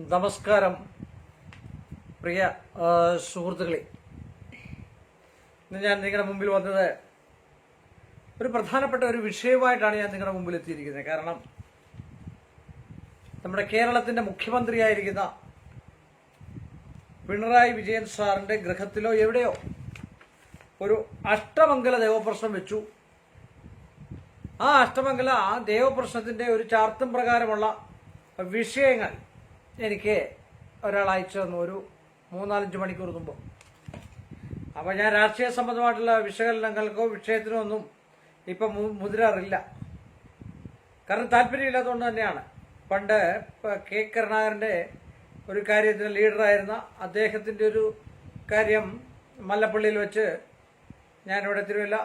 നമസ്കാരം പ്രിയ സുഹൃത്തുക്കളെ. ഇന്ന് ഞാൻ നിങ്ങളുടെ മുമ്പിൽ വന്നത് ഒരു പ്രധാനപ്പെട്ട ഒരു വിഷയമായിട്ടാണ് ഞാൻ നിങ്ങളുടെ മുമ്പിൽ എത്തിയിരിക്കുന്നത്. കാരണം നമ്മുടെ കേരളത്തിന്റെ മുഖ്യമന്ത്രിയായിരിക്കുന്ന പിണറായി വിജയൻ സാറിന്റെ ഗൃഹത്തിലോ എവിടെയോ ഒരു അഷ്ടമംഗല ദേവപ്രശ്നം വെച്ചു. ആ ദേവപ്രശ്നത്തിന്റെ ഒരു ചാർത്തും പ്രകാരമുള്ള വിഷയങ്ങൾ എനിക്ക് ഒരാൾ അയച്ചു തന്നു ഒരു 3-4 മണിക്കൂർ മുമ്പ്. അപ്പോൾ ഞാൻ രാഷ്ട്രീയ സംബന്ധമായിട്ടുള്ള വിശകലനങ്ങൾക്കോ വിഷയത്തിനോ ഒന്നും ഇപ്പം മുതിരാറില്ല. കാരണം താല്പര്യമില്ലാത്തതുകൊണ്ട് തന്നെയാണ്. പണ്ട് കെ കരുണാകരൻ്റെ ഒരു കാര്യത്തിന് ലീഡറായിരുന്ന അദ്ദേഹത്തിൻ്റെ ഒരു കാര്യം മല്ലപ്പള്ളിയിൽ വെച്ച് ഞാനിവിടെ തിരുവല്ല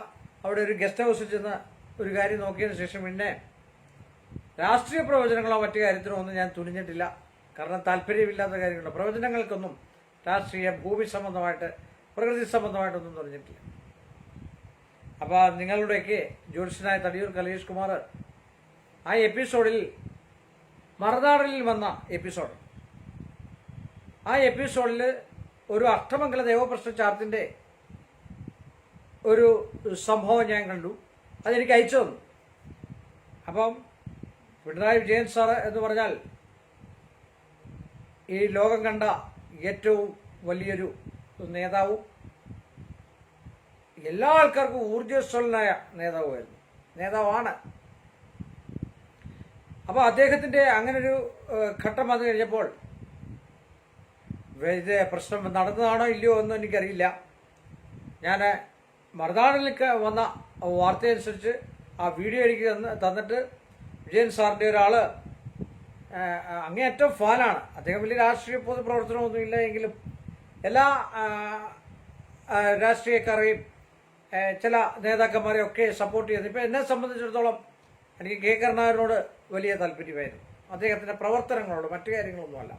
അവിടെ ഒരു ഗസ്റ്റ് ഹൗസിൽ ചെന്ന് ഒരു കാര്യം നോക്കിയതിന് ശേഷം പിന്നെ രാഷ്ട്രീയ പ്രവചനങ്ങളോ മറ്റു കാര്യത്തിനോ ഒന്നും ഞാൻ തുനിഞ്ഞിട്ടില്ല. കാരണം താല്പര്യമില്ലാത്ത കാര്യങ്ങളുണ്ട്. പ്രവചനങ്ങൾക്കൊന്നും രാഷ്ട്രീയ ഭൂമി സംബന്ധമായിട്ട് പ്രകൃതി സംബന്ധമായിട്ടൊന്നും തുനിഞ്ഞിട്ടില്ല. അപ്പോൾ നിങ്ങളുടെയൊക്കെ ജ്യോതിഷനായ തടിയൂർ കലേഷ് കുമാർ ആ എപ്പിസോഡിൽ മറുനാടനിൽ വന്ന ആ എപ്പിസോഡിൽ ഒരു അഷ്ടമംഗല ദേവപ്രശ്ന ചാർത്തിന്റെ ഒരു സംഭവം ഞാൻ കണ്ടു. അതെനിക്ക് അയച്ചു തന്നു. അപ്പം പിണറായി വിജയൻ സാറ് എന്ന് പറഞ്ഞാൽ ഈ ലോകം കണ്ട ഏറ്റവും വലിയൊരു നേതാവും എല്ലാ ആൾക്കാർക്കും ഊർജ്ജസ്വലനായ നേതാവാണ്. അപ്പോൾ അദ്ദേഹത്തിന്റെ അങ്ങനൊരു ഘട്ടം വന്നു കഴിഞ്ഞപ്പോൾ ഇത് പ്രശ്നം നടന്നതാണോ ഇല്ലയോ എന്നും എനിക്കറിയില്ല. ഞാൻ മറുനാടനിലേക്ക് വന്ന വാർത്തയനുസരിച്ച് ആ വീഡിയോ എനിക്ക് തന്നിട്ട് വിജയൻ സാറിന്റെ ഒരാള് അങ്ങേയറ്റം ഫാനാണ്. അദ്ദേഹം വലിയ രാഷ്ട്രീയ പൊതുപ്രവർത്തനമൊന്നും ഇല്ല എങ്കിലും എല്ലാ രാഷ്ട്രീയക്കാരെയും ചില നേതാക്കന്മാരെയും ഒക്കെ സപ്പോർട്ട് ചെയ്തു. ഇപ്പം എന്നെ സംബന്ധിച്ചിടത്തോളം എനിക്ക് കെ കരുണാകരനോട് വലിയ താല്പര്യമായിരുന്നു, അദ്ദേഹത്തിൻ്റെ പ്രവർത്തനങ്ങളോട്, മറ്റു കാര്യങ്ങളൊന്നുമല്ല.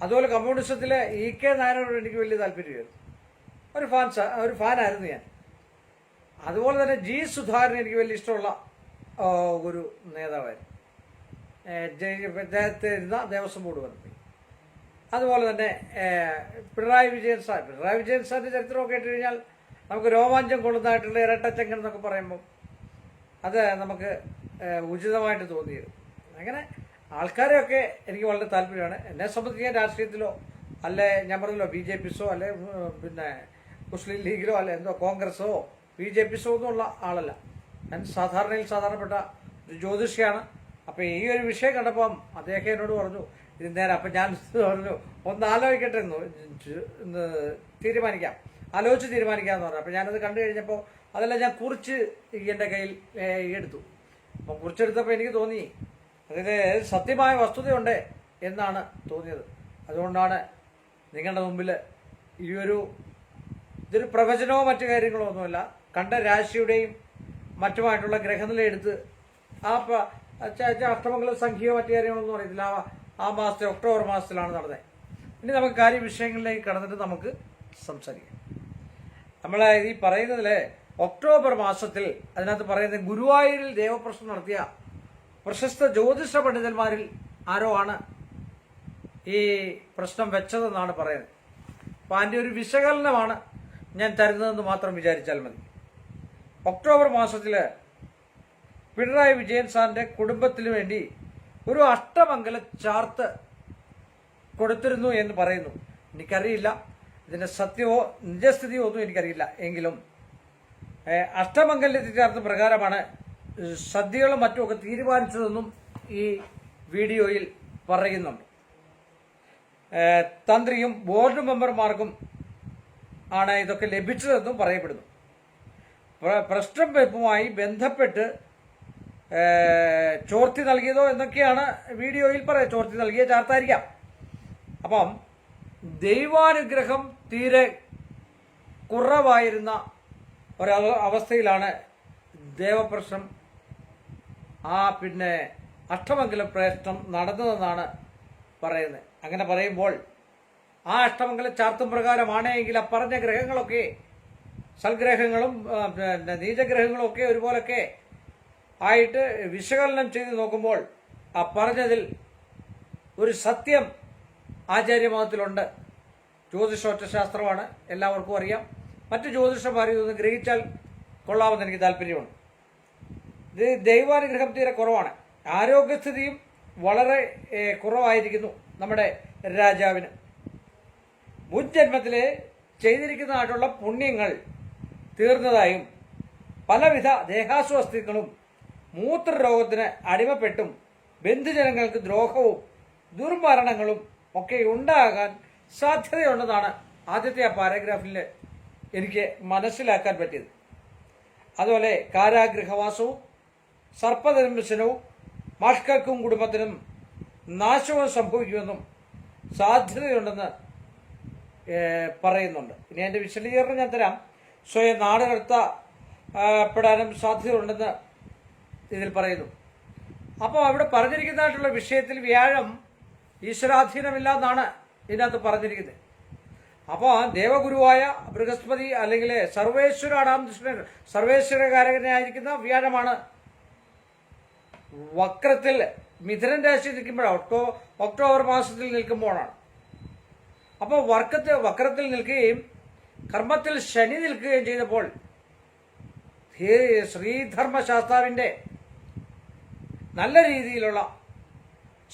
അതുപോലെ കമ്മ്യൂണിസത്തിലെ കെ നായരോട് എനിക്ക് വലിയ താല്പര്യമായിരുന്നു. ഒരു ഫാനായിരുന്നു ഞാൻ. അതുപോലെ തന്നെ സുധാകരൻ എനിക്ക് വലിയ ഇഷ്ടമുള്ള ഒരു നേതാവായിരുന്നു. ഇരുന്ന ദേവസ്വം ബോർഡ് മന്ത്രി. അതുപോലെ തന്നെ പിണറായി വിജയൻ സാറിന്റെ ചരിത്രമൊക്കെ കേട്ട് കഴിഞ്ഞാൽ നമുക്ക് രോമാഞ്ചം കൊള്ളുന്നതായിട്ടുള്ള ഇരട്ടച്ചങ്കൻ എന്നൊക്കെ പറയുമ്പോൾ അത് നമുക്ക് ഉചിതമായിട്ട് തോന്നിയിരുന്നു. അങ്ങനെ ആൾക്കാരെയൊക്കെ എനിക്ക് വളരെ താല്പര്യമാണ്. എന്നെ സംബന്ധിച്ച് ഞാൻ രാഷ്ട്രീയത്തിലോ അല്ലെ ഞാൻ പറഞ്ഞല്ലോ BJPസോ അല്ലെ പിന്നെ മുസ്ലിം ലീഗിലോ അല്ലെ എന്തോ കോൺഗ്രസോ BJPസോ ഒന്നുമുള്ള ആളല്ല. ഞാൻ സാധാരണപ്പെട്ട ഒരു ജ്യോതിഷിയാണ്. അപ്പം ഈ ഒരു വിഷയം കണ്ടപ്പം അദ്ദേഹം എന്നോട് പറഞ്ഞു ഇത് നേരെ. അപ്പം ഞാൻ പറഞ്ഞു ഒന്ന് ആലോചിക്കട്ടെ ആലോചിച്ച് തീരുമാനിക്കാമെന്ന് പറഞ്ഞു. അപ്പം ഞാനത് കണ്ടു കഴിഞ്ഞപ്പോൾ അതെല്ലാം ഞാൻ കുറിച്ച് എൻ്റെ കയ്യിൽ എടുത്തു. അപ്പം കുറിച്ചെടുത്തപ്പോൾ എനിക്ക് തോന്നി അതിന് സത്യമായ വസ്തുതയുണ്ട് എന്നാണ് തോന്നിയത്. അതുകൊണ്ടാണ് നിങ്ങളുടെ മുമ്പിൽ ഇതൊരു പ്രവചനമോ മറ്റു കാര്യങ്ങളോ ഒന്നുമല്ല. കണ്ട രാശിയുടെയും മറ്റുമായിട്ടുള്ള ഗ്രഹനില എടുത്ത് അഷ്ടമംഗല സംഖ്യയോ മറ്റു കാര്യങ്ങളൊന്നും അറിയത്തില്ല. ആ മാസത്തെ ഒക്ടോബർ മാസത്തിലാണ് നടന്നത്. ഇനി നമുക്ക് കാര്യവിഷയങ്ങളിലേക്ക് കടന്നിട്ട് നമുക്ക് സംസാരിക്കാം. നമ്മൾ ഈ പറയുന്നതിൽ ഒക്ടോബർ മാസത്തിൽ അതിനകത്ത് പറയുന്നത് ഗുരുവായൂരിൽ ദേവപ്രശ്നം നടത്തിയ പ്രശസ്ത ജ്യോതിഷ പണ്ഡിതന്മാരിൽ ആരോ ആണ് ഈ പ്രശ്നം വെച്ചതെന്നാണ് പറയുന്നത്. അപ്പം അതിൻ്റെ ഒരു വിശകലനമാണ് ഞാൻ തരുന്നതെന്ന് മാത്രം വിചാരിച്ചാൽ മതി. ഒക്ടോബർ മാസത്തിൽ പിണറായി വിജയൻ സാറിന്റെ കുടുംബത്തിന് വേണ്ടി ഒരു അഷ്ടമംഗല ചാർത്ത് കൊടുത്തിരുന്നു എന്ന് പറയുന്നു. എനിക്കറിയില്ല ഇതിന്റെ സത്യമോ നിജസ്ഥിതിയോ ഒന്നും എനിക്കറിയില്ല. എങ്കിലും അഷ്ടമംഗല ചാർത്ത് പ്രകാരമാണ് സദ്യകളും മറ്റുമൊക്കെ തീരുമാനിച്ചതെന്നും ഈ വീഡിയോയിൽ പറയുന്നുണ്ട്. തന്ത്രിയും ബോർഡ് മെമ്പർമാർക്കും ആണ് ഇതൊക്കെ ലഭിച്ചതെന്നും പറയപ്പെടുന്നു. പ്രശ്നം വെപ്പുമായി ബന്ധപ്പെട്ട് ചോർത്തി നൽകിയതോ എന്നൊക്കെയാണ് വീഡിയോയിൽ പറയുക. ചോർത്തി നൽകിയ ചാർത്തായിരിക്കാം. അപ്പം ദൈവാനുഗ്രഹം തീരെ കുറവായിരുന്ന ഒരവസ്ഥയിലാണ് ദേവപ്രശ്നം പിന്നെ അഷ്ടമംഗല പ്രശ്നം നടന്നതെന്നാണ് പറയുന്നത്. അങ്ങനെ പറയുമ്പോൾ ആ അഷ്ടമംഗല ചാർത്തും പ്രകാരമാണെങ്കിൽ ആ പറഞ്ഞ ഗ്രഹങ്ങളൊക്കെ സൽഗ്രഹങ്ങളും നീചഗ്രഹങ്ങളും ഒക്കെ ഒരുപോലൊക്കെ ആയിട്ട് വിശകലനം ചെയ്ത് നോക്കുമ്പോൾ ആ പറഞ്ഞതിൽ ഒരു സത്യം ആചാര്യമതത്തിലുണ്ട്. ജ്യോതിഷോറ്റശാസ്ത്രമാണ്, എല്ലാവർക്കും അറിയാം. മറ്റു ജ്യോതിഷന്മാർ ഇതൊന്ന് ഗ്രഹിച്ചാൽ കൊള്ളാമെന്ന് എനിക്ക് താല്പര്യമുണ്ട്. ഇത് ദൈവാനുഗ്രഹം തീരെ കുറവാണ്. ആരോഗ്യസ്ഥിതിയും വളരെ കുറവായിരിക്കുന്നു നമ്മുടെ രാജാവിന്. മുൻജന്മത്തിൽ ചെയ്തിരിക്കുന്നതായിട്ടുള്ള പുണ്യങ്ങൾ തീർന്നതായും പലവിധ ദേഹാസ്വസ്ഥകളും മൂത്രരോഗത്തിന് അടിമപ്പെട്ടും ബന്ധുജനങ്ങൾക്ക് ദ്രോഹവും ദുർമരണങ്ങളും ഒക്കെ ഉണ്ടാകാൻ സാധ്യതയുണ്ടെന്നാണ് ആദ്യത്തെ ആ പാരഗ്രാഫിൽ എനിക്ക് മനസ്സിലാക്കാൻ പറ്റിയത്. അതുപോലെ കാരാഗൃഹവാസവും സർപ്പദംശനവും മാഷ്കർക്കും കുടുംബത്തിനും നാശവും സംഭവിക്കുമെന്നും സാധ്യതയുണ്ടെന്ന് പറയുന്നുണ്ട്. ഇനി അതിൻ്റെ വിശദീകരണം ഞാൻ തരാം. സ്വയം നാട് കടത്തപ്പെടാനും സാധ്യതയുണ്ടെന്ന് ഇതിൽ പറയുന്നു. അപ്പോൾ അവിടെ പറഞ്ഞിരിക്കുന്നതായിട്ടുള്ള വിഷയത്തിൽ വ്യാഴം ഈശ്വരാധീനമില്ല എന്നാണ് ഇതിനകത്ത് പറഞ്ഞിരിക്കുന്നത്. അപ്പോൾ ദേവഗുരുവായ ബൃഹസ്പതി അല്ലെങ്കിൽ സർവേശ്വരകാരകനായിരിക്കുന്ന വ്യാഴമാണ് വക്രത്തിൽ മിഥുനൻ രാശി നിൽക്കുമ്പോഴാണ്, ഒക്ടോബർ മാസത്തിൽ നിൽക്കുമ്പോഴാണ്. അപ്പോൾ വക്രത്തിൽ നിൽക്കുകയും കർമ്മത്തിൽ ശനി നിൽക്കുകയും ചെയ്തപ്പോൾ ശ്രീധർമ്മശാസ്താവിൻ്റെ നല്ല രീതിയിലുള്ള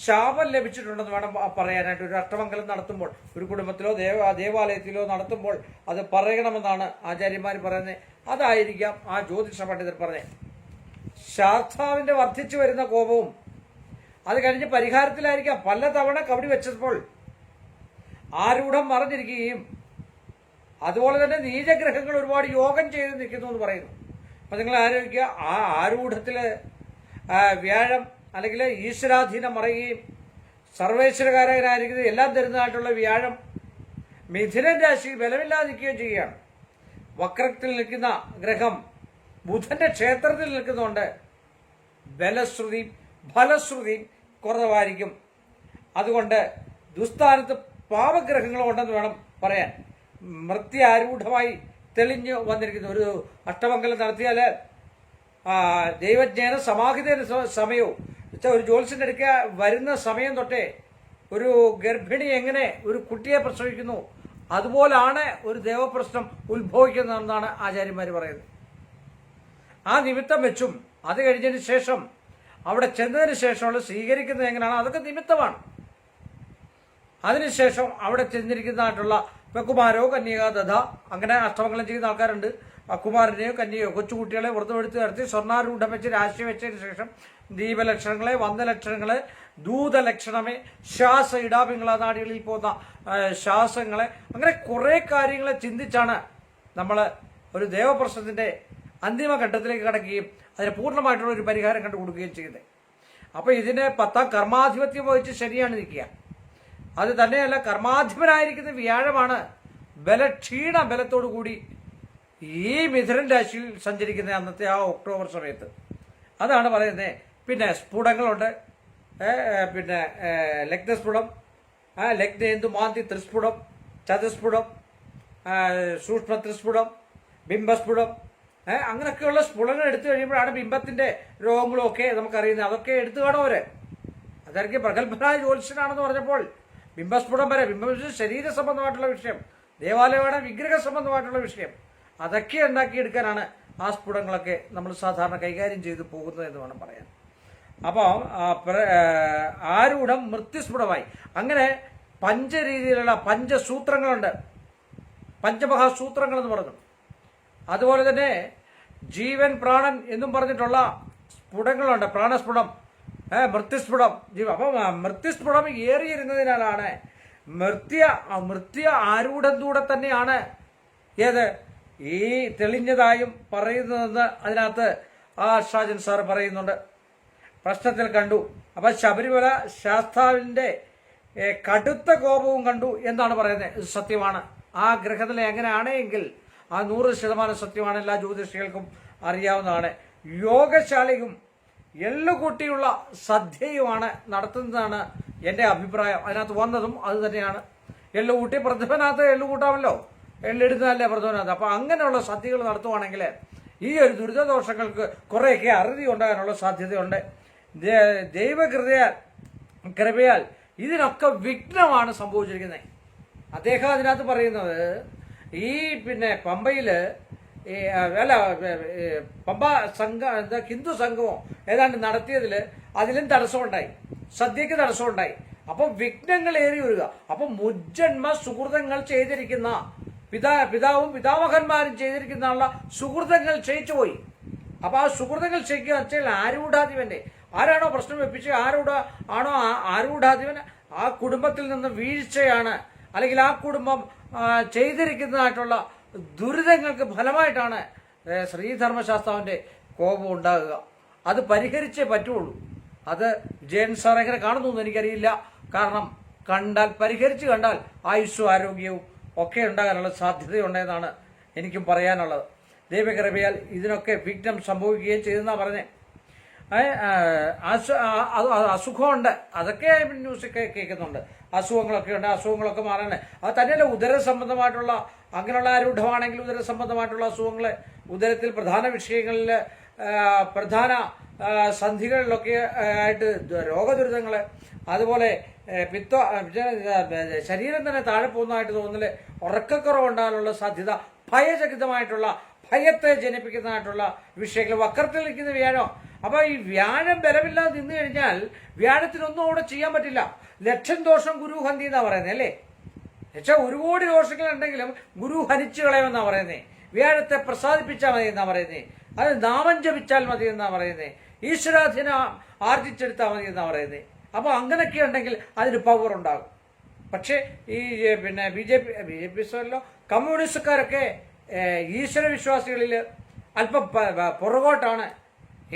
ശാപം ലഭിച്ചിട്ടുണ്ടെന്ന് വേണം പറയാനായിട്ട്. ഒരു അഷ്ടമംഗലം നടത്തുമ്പോൾ, ഒരു കുടുംബത്തിലോ ദേവാലയത്തിലോ നടത്തുമ്പോൾ അത് പറയണമെന്നാണ് ആചാര്യന്മാർ പറയുന്നത്. അതായിരിക്കാം ആ ജ്യോതിഷ പണ്ഡിതർ പറഞ്ഞത്. ശാസ്താവിന്റെ വർദ്ധിച്ചു വരുന്ന കോപവും അത് കഴിഞ്ഞ് പരിഹാരത്തിലായിരിക്കാം പലതവണ കബഡി വെച്ചപ്പോൾ ആരൂഢം മറഞ്ഞിരിക്കുകയും അതുപോലെ തന്നെ നീചഗ്രഹങ്ങൾ ഒരുപാട് യോഗം ചെയ്ത് നിൽക്കുന്നു എന്ന് പറയുന്നു. അപ്പം നിങ്ങൾ ആലോചിക്കുക, ആ ആരൂഢത്തില് വ്യാഴം അല്ലെങ്കിൽ ഈശ്വരാധീനം മറയുകയും സർവേശ്വരകാരകനായിരിക്കുന്നത് എല്ലാം തരുന്നതായിട്ടുള്ള വ്യാഴം മിഥുനൻ രാശിയിൽ ബലമില്ലാതിരിക്കുകയും ചെയ്യുകയാണ്. വക്രത്തിൽ നിൽക്കുന്ന ഗ്രഹം ബുധന്റെ ക്ഷേത്രത്തിൽ നിൽക്കുന്നുണ്ട്. ബലശ്രുതിയും ഫലശ്രുതിയും കുറവായിരിക്കും. അതുകൊണ്ട് ദുസ്ഥാനത്ത് പാപഗ്രഹങ്ങളും ഉണ്ടെന്ന് വേണം പറയാൻ. മൃത്യാരൂഢമായി തെളിഞ്ഞു വന്നിരിക്കുന്നു. ഒരു അഷ്ടമംഗലം നടത്തിയാൽ ദൈവജ്ഞാന സമാഹിതയുടെ സമയവും ഒരു ജ്യോത്സ്യന്റെ അടുക്ക വരുന്ന സമയം തൊട്ടേ ഒരു ഗർഭിണി എങ്ങനെ ഒരു കുട്ടിയെ പ്രസവിക്കുന്നു അതുപോലാണ് ഒരു ദേവപ്രശ്നം ഉത്ഭവിക്കുന്നതെന്നാണ് ആചാര്യന്മാർ പറയുന്നത്. ആ നിമിത്തം വെച്ചും അത് കഴിഞ്ഞതിന് ശേഷം അവിടെ ചെന്നതിന് ശേഷമുള്ള സ്വീകരിക്കുന്നത് എങ്ങനെയാണ്, അതൊക്കെ നിമിത്തമാണ്. അതിനുശേഷം അവിടെ ചെന്നിരിക്കുന്നതായിട്ടുള്ള കുമാരോ കന്യക ദധ അങ്ങനെ അഷ്ടമംഗലം ചെയ്യുന്ന ആൾക്കാരുണ്ട്. കുമാരനെയോ കന്യയോ കൊച്ചുകുട്ടികളെ വ്രതമെടുത്ത് നടത്തി സ്വർണ്ണാരൂഢം വെച്ച് രാശി വെച്ചതിന് ശേഷം ദീപലക്ഷണങ്ങളെ, വന്ദലക്ഷണങ്ങളെ, ദൂതലക്ഷണമേ, ശ്വാസ ഇടാപിങ്ങള നാടികളിൽ പോകുന്ന ശ്വാസങ്ങളെ, അങ്ങനെ കുറേ കാര്യങ്ങളെ ചിന്തിച്ചാണ് നമ്മൾ ഒരു ദേവപ്രശ്നത്തിന്റെ അന്തിമഘട്ടത്തിലേക്ക് കടക്കുകയും അതിന് പൂർണ്ണമായിട്ടുള്ള ഒരു പരിഹാരം കണ്ടുകൊടുക്കുകയും ചെയ്യുന്നത്. അപ്പോൾ ഇതിന് 10ാം കർമാധിപത്യം വഹിച്ച് ശരിയാണ് നിൽക്കുക. അത് തന്നെയല്ല, കർമാധിപനായിരിക്കുന്ന വ്യാഴമാണ് ബലക്ഷീണ ബലത്തോടു കൂടി ഈ മിഥുനൻ രാശിയിൽ സഞ്ചരിക്കുന്ന അന്നത്തെ ആ ഒക്ടോബർ സമയത്ത്. അതാണ് പറയുന്നത്. പിന്നെ സ്ഫുടങ്ങളുണ്ട്, പിന്നെ ലഗ്നസ്ഫുടം, ലഗ്നേന്ദു മാന്തി ത്രിസ്ഫുടം, ചതുസ്ഫുടം, സൂക്ഷ്മ ത്രിസ്ഫുടം, ബിംബസ്ഫുടം, അങ്ങനെയൊക്കെയുള്ള സ്ഫുടങ്ങൾ എടുത്തു കഴിയുമ്പോഴാണ് ബിംബത്തിന്റെ രോഗങ്ങളും ഒക്കെ നമുക്കറിയുന്നത്. അതൊക്കെ എടുത്തു കാണും അവര്. അതായിരിക്കും പ്രഗത്ഭനായ ജ്യോത്സ്യനാണെന്ന് പറഞ്ഞപ്പോൾ ബിംബസ്ഫുടം വരെ, ബിംബം ശരീര സംബന്ധമായിട്ടുള്ള വിഷയം, ദേവാലയമാണ് വിഗ്രഹ സംബന്ധമായിട്ടുള്ള വിഷയം, അതൊക്കെ ഉണ്ടാക്കിയെടുക്കാനാണ് ആ സ്ഫുടങ്ങളൊക്കെ നമ്മൾ സാധാരണ കൈകാര്യം ചെയ്തു പോകുന്നത് എന്ന് വേണം പറയാൻ. അപ്പോൾ ആരൂഢം മൃത്യുസ്ഫുടമായി. അങ്ങനെ പഞ്ചരീതിയിലുള്ള പഞ്ചസൂത്രങ്ങളുണ്ട്, പഞ്ചമഹാസൂത്രങ്ങൾ എന്ന് പറഞ്ഞു. അതുപോലെ തന്നെ ജീവൻ പ്രാണൻ എന്നും പറഞ്ഞിട്ടുള്ള സ്ഫുടങ്ങളുണ്ട്. പ്രാണസ്ഫുടം, മൃത്യുസ്ഫുടം, ജീവൻ. അപ്പം മൃത്യുസ്ഫുടം ഏറിയിരുന്നതിനാലാണ് മൃത്യ ആരൂഢത്തൂടെ തന്നെയാണ് ഏത് ഈ തെളിഞ്ഞതായും പറയുന്നതെന്ന് അതിനകത്ത് ആ ഷാജൻ സാർ പറയുന്നുണ്ട്, പ്രശ്നത്തിൽ കണ്ടു. അപ്പൊ ശബരിമല ശാസ്താവിന്റെ കടുത്ത കോപവും കണ്ടു എന്നാണ് പറയുന്നത്. ഇത് സത്യമാണ്. ആ ഗ്രഹനില എങ്ങനെയാണെങ്കിൽ ആ 100% സത്യമാണ്. എല്ലാ ജ്യോതിഷികൾക്കും അറിയാവുന്നതാണ്. യോഗശാലയും എള്ളുകൂട്ടിയുള്ള സദ്യയുമാണ് നടത്തുന്നതാണ് എൻ്റെ അഭിപ്രായം. അതിനകത്ത് വന്നതും അത് തന്നെയാണ്. എള്ളുകൂട്ടി പ്രഥമനകത്ത് എള്ളുകൂട്ടാമല്ലോ, എള്ളെടുത്തതല്ലേ പ്രഥമനകത്ത്. അപ്പൊ അങ്ങനെയുള്ള സദ്യകൾ നടത്തുവാണെങ്കിൽ ഈ ഒരു ദുരിതദോഷങ്ങൾക്ക് കുറേയൊക്കെ അറുതി ഉണ്ടാകാനുള്ള സാധ്യതയുണ്ട്. ദൈവകൃപയാൽ ഇതിനൊക്കെ വിഘ്നമാണ് സംഭവിച്ചിരിക്കുന്നത്. അദ്ദേഹം അതിനകത്ത് പറയുന്നത് ഈ പമ്പയില് പമ്പ സംഘം എന്താ ഹിന്ദു സംഘമോ ഏതാണ്ട് നടത്തിയതിൽ അതിലും തടസ്സമുണ്ടായി, സദ്യക്ക് തടസ്സമുണ്ടായി. അപ്പൊ വിഘ്നങ്ങൾ ഏറി വരിക. അപ്പൊ മുജ്ജന്മ സുഹൃതങ്ങൾ ചെയ്തിരിക്കുന്ന പിതാവും പിതാമഹന്മാരും ചെയ്തിരിക്കുന്ന സുഹൃതങ്ങൾ ക്ഷയിച്ചു പോയി. അപ്പൊ ആ സുഹൃതങ്ങൾ ക്ഷയിക്കുക വെച്ചാൽ ആരൂഢാധിപന്റെ ആരാണോ പ്രശ്നം വെപ്പിച്ച് ആരൂഢാധിപൻ ആ കുടുംബത്തിൽ നിന്ന് വീഴ്ചയാണ്, അല്ലെങ്കിൽ ആ കുടുംബം ചെയ്തിരിക്കുന്നതായിട്ടുള്ള ദുരിതങ്ങൾക്ക് ഫലമായിട്ടാണ് ശ്രീധർമ്മശാസ്താവിന്റെ കോപം ഉണ്ടാകുക. അത് പരിഹരിച്ചേ പറ്റുള്ളൂ. അത് വിജയൻ സാർ എങ്ങനെ കാണുന്നു എന്ന് എനിക്കറിയില്ല. കാരണം പരിഹരിച്ച് കണ്ടാൽ ആയുസ്സും ആരോഗ്യവും ഒക്കെ ഉണ്ടാകാനുള്ള സാധ്യതയുണ്ടെന്നാണ് എനിക്കും പറയാനുള്ളത്. ദൈവകൃപയാൽ ഇതിനൊക്കെ വിഘ്നം സംഭവിക്കുകയും ചെയ്തെന്നാണ് പറഞ്ഞത്. അസുഖമുണ്ട്, അതൊക്കെ ന്യൂസൊക്കെ കേൾക്കുന്നുണ്ട്. അസുഖങ്ങളൊക്കെ ഉണ്ട്, അസുഖങ്ങളൊക്കെ മാറാൻ. അത് തന്നെയല്ല ഉദര സംബന്ധമായിട്ടുള്ള അങ്ങനെയുള്ള ആരൂഢമാണെങ്കിൽ ഉദര സംബന്ധമായിട്ടുള്ള അസുഖങ്ങള്, ഉദരത്തിൽ പ്രധാന വിഷയങ്ങളിൽ പ്രധാന സന്ധികളിലൊക്കെ ആയിട്ട് രോഗദുരിതങ്ങള്, അതുപോലെ ശരീരം തന്നെ താഴെ പോകുന്നതായിട്ട് തോന്നല്, ഉറക്കക്കുറവുണ്ടാകാനുള്ള സാധ്യത, ഭയചകിതമായിട്ടുള്ള ഭയത്തെ ജനിപ്പിക്കുന്നതായിട്ടുള്ള വിഷയങ്ങൾ, വക്രത്തിൽ നിൽക്കുന്ന വ്യാഴം. അപ്പൊ ഈ വ്യാഴം ബലമില്ലാതെ നിന്ന് കഴിഞ്ഞാൽ വ്യാഴത്തിനൊന്നും അവിടെ ചെയ്യാൻ പറ്റില്ല. ലക്ഷം ദോഷം ഗുരു ഹന്തി എന്നാ പറയുന്നത് അല്ലേ? എന്നുവെച്ചാൽ 1 കോടി ദോഷങ്ങൾ ഉണ്ടെങ്കിലും ഗുരു ഹനിച്ചു കളയുമെന്നാ പറയുന്നേ. വ്യാഴത്തെ പ്രസാദിപ്പിച്ചാൽ മതി എന്നാ പറയുന്നേ. അത് നാമം ജപിച്ചാൽ മതി എന്നാ പറയുന്നേ. ഈശ്വരാധീനം ആർജിച്ചെടുത്താൽ മതി എന്നാ പറയുന്നേ. അപ്പൊ അങ്ങനെയൊക്കെ ഉണ്ടെങ്കിൽ അതിന് പവർ ഉണ്ടാകും. പക്ഷേ ഈ ബി ജെ പി കമ്മ്യൂണിസ്റ്റുകാരൊക്കെ ഈശ്വര വിശ്വാസികളിൽ അല്പം പുറകോട്ടാണ്.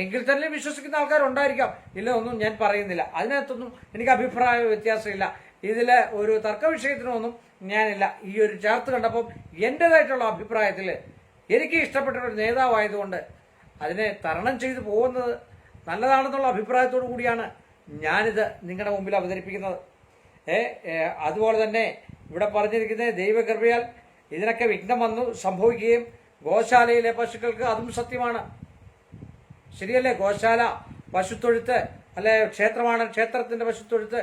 എങ്കിൽ തന്നെ വിശ്വസിക്കുന്ന ആൾക്കാരുണ്ടായിരിക്കാം, ഇല്ല ഒന്നും ഞാൻ പറയുന്നില്ല. അതിനകത്തൊന്നും എനിക്ക് അഭിപ്രായ വ്യത്യാസമില്ല. ഇതില് ഒരു തർക്ക വിഷയത്തിനൊന്നും ഞാനില്ല. ഈ ഒരു ചാർത്ത് കണ്ടപ്പം എന്റേതായിട്ടുള്ള അഭിപ്രായത്തിൽ എനിക്ക് ഇഷ്ടപ്പെട്ട ഒരു നേതാവായതുകൊണ്ട് അതിനെ തരണം ചെയ്തു പോകുന്നത് നല്ലതാണെന്നുള്ള അഭിപ്രായത്തോടു കൂടിയാണ് ഞാനിത് നിങ്ങളുടെ മുമ്പിൽ അവതരിപ്പിക്കുന്നത്. അതുപോലെ തന്നെ ഇവിടെ പറഞ്ഞിരിക്കുന്നത് ദൈവകൃപയാൽ ഇതിനൊക്കെ വിഘ്നം വന്നു സംഭവിക്കുകയും ഗോശാലയിലെ പശുക്കൾക്ക് അതും സത്യമാണ്. ശരിയല്ലേ? ഗോശാല പശുത്തൊഴുത്ത് അല്ലെ ക്ഷേത്രമാണ്, ക്ഷേത്രത്തിന്റെ പശുത്തൊഴുത്ത്.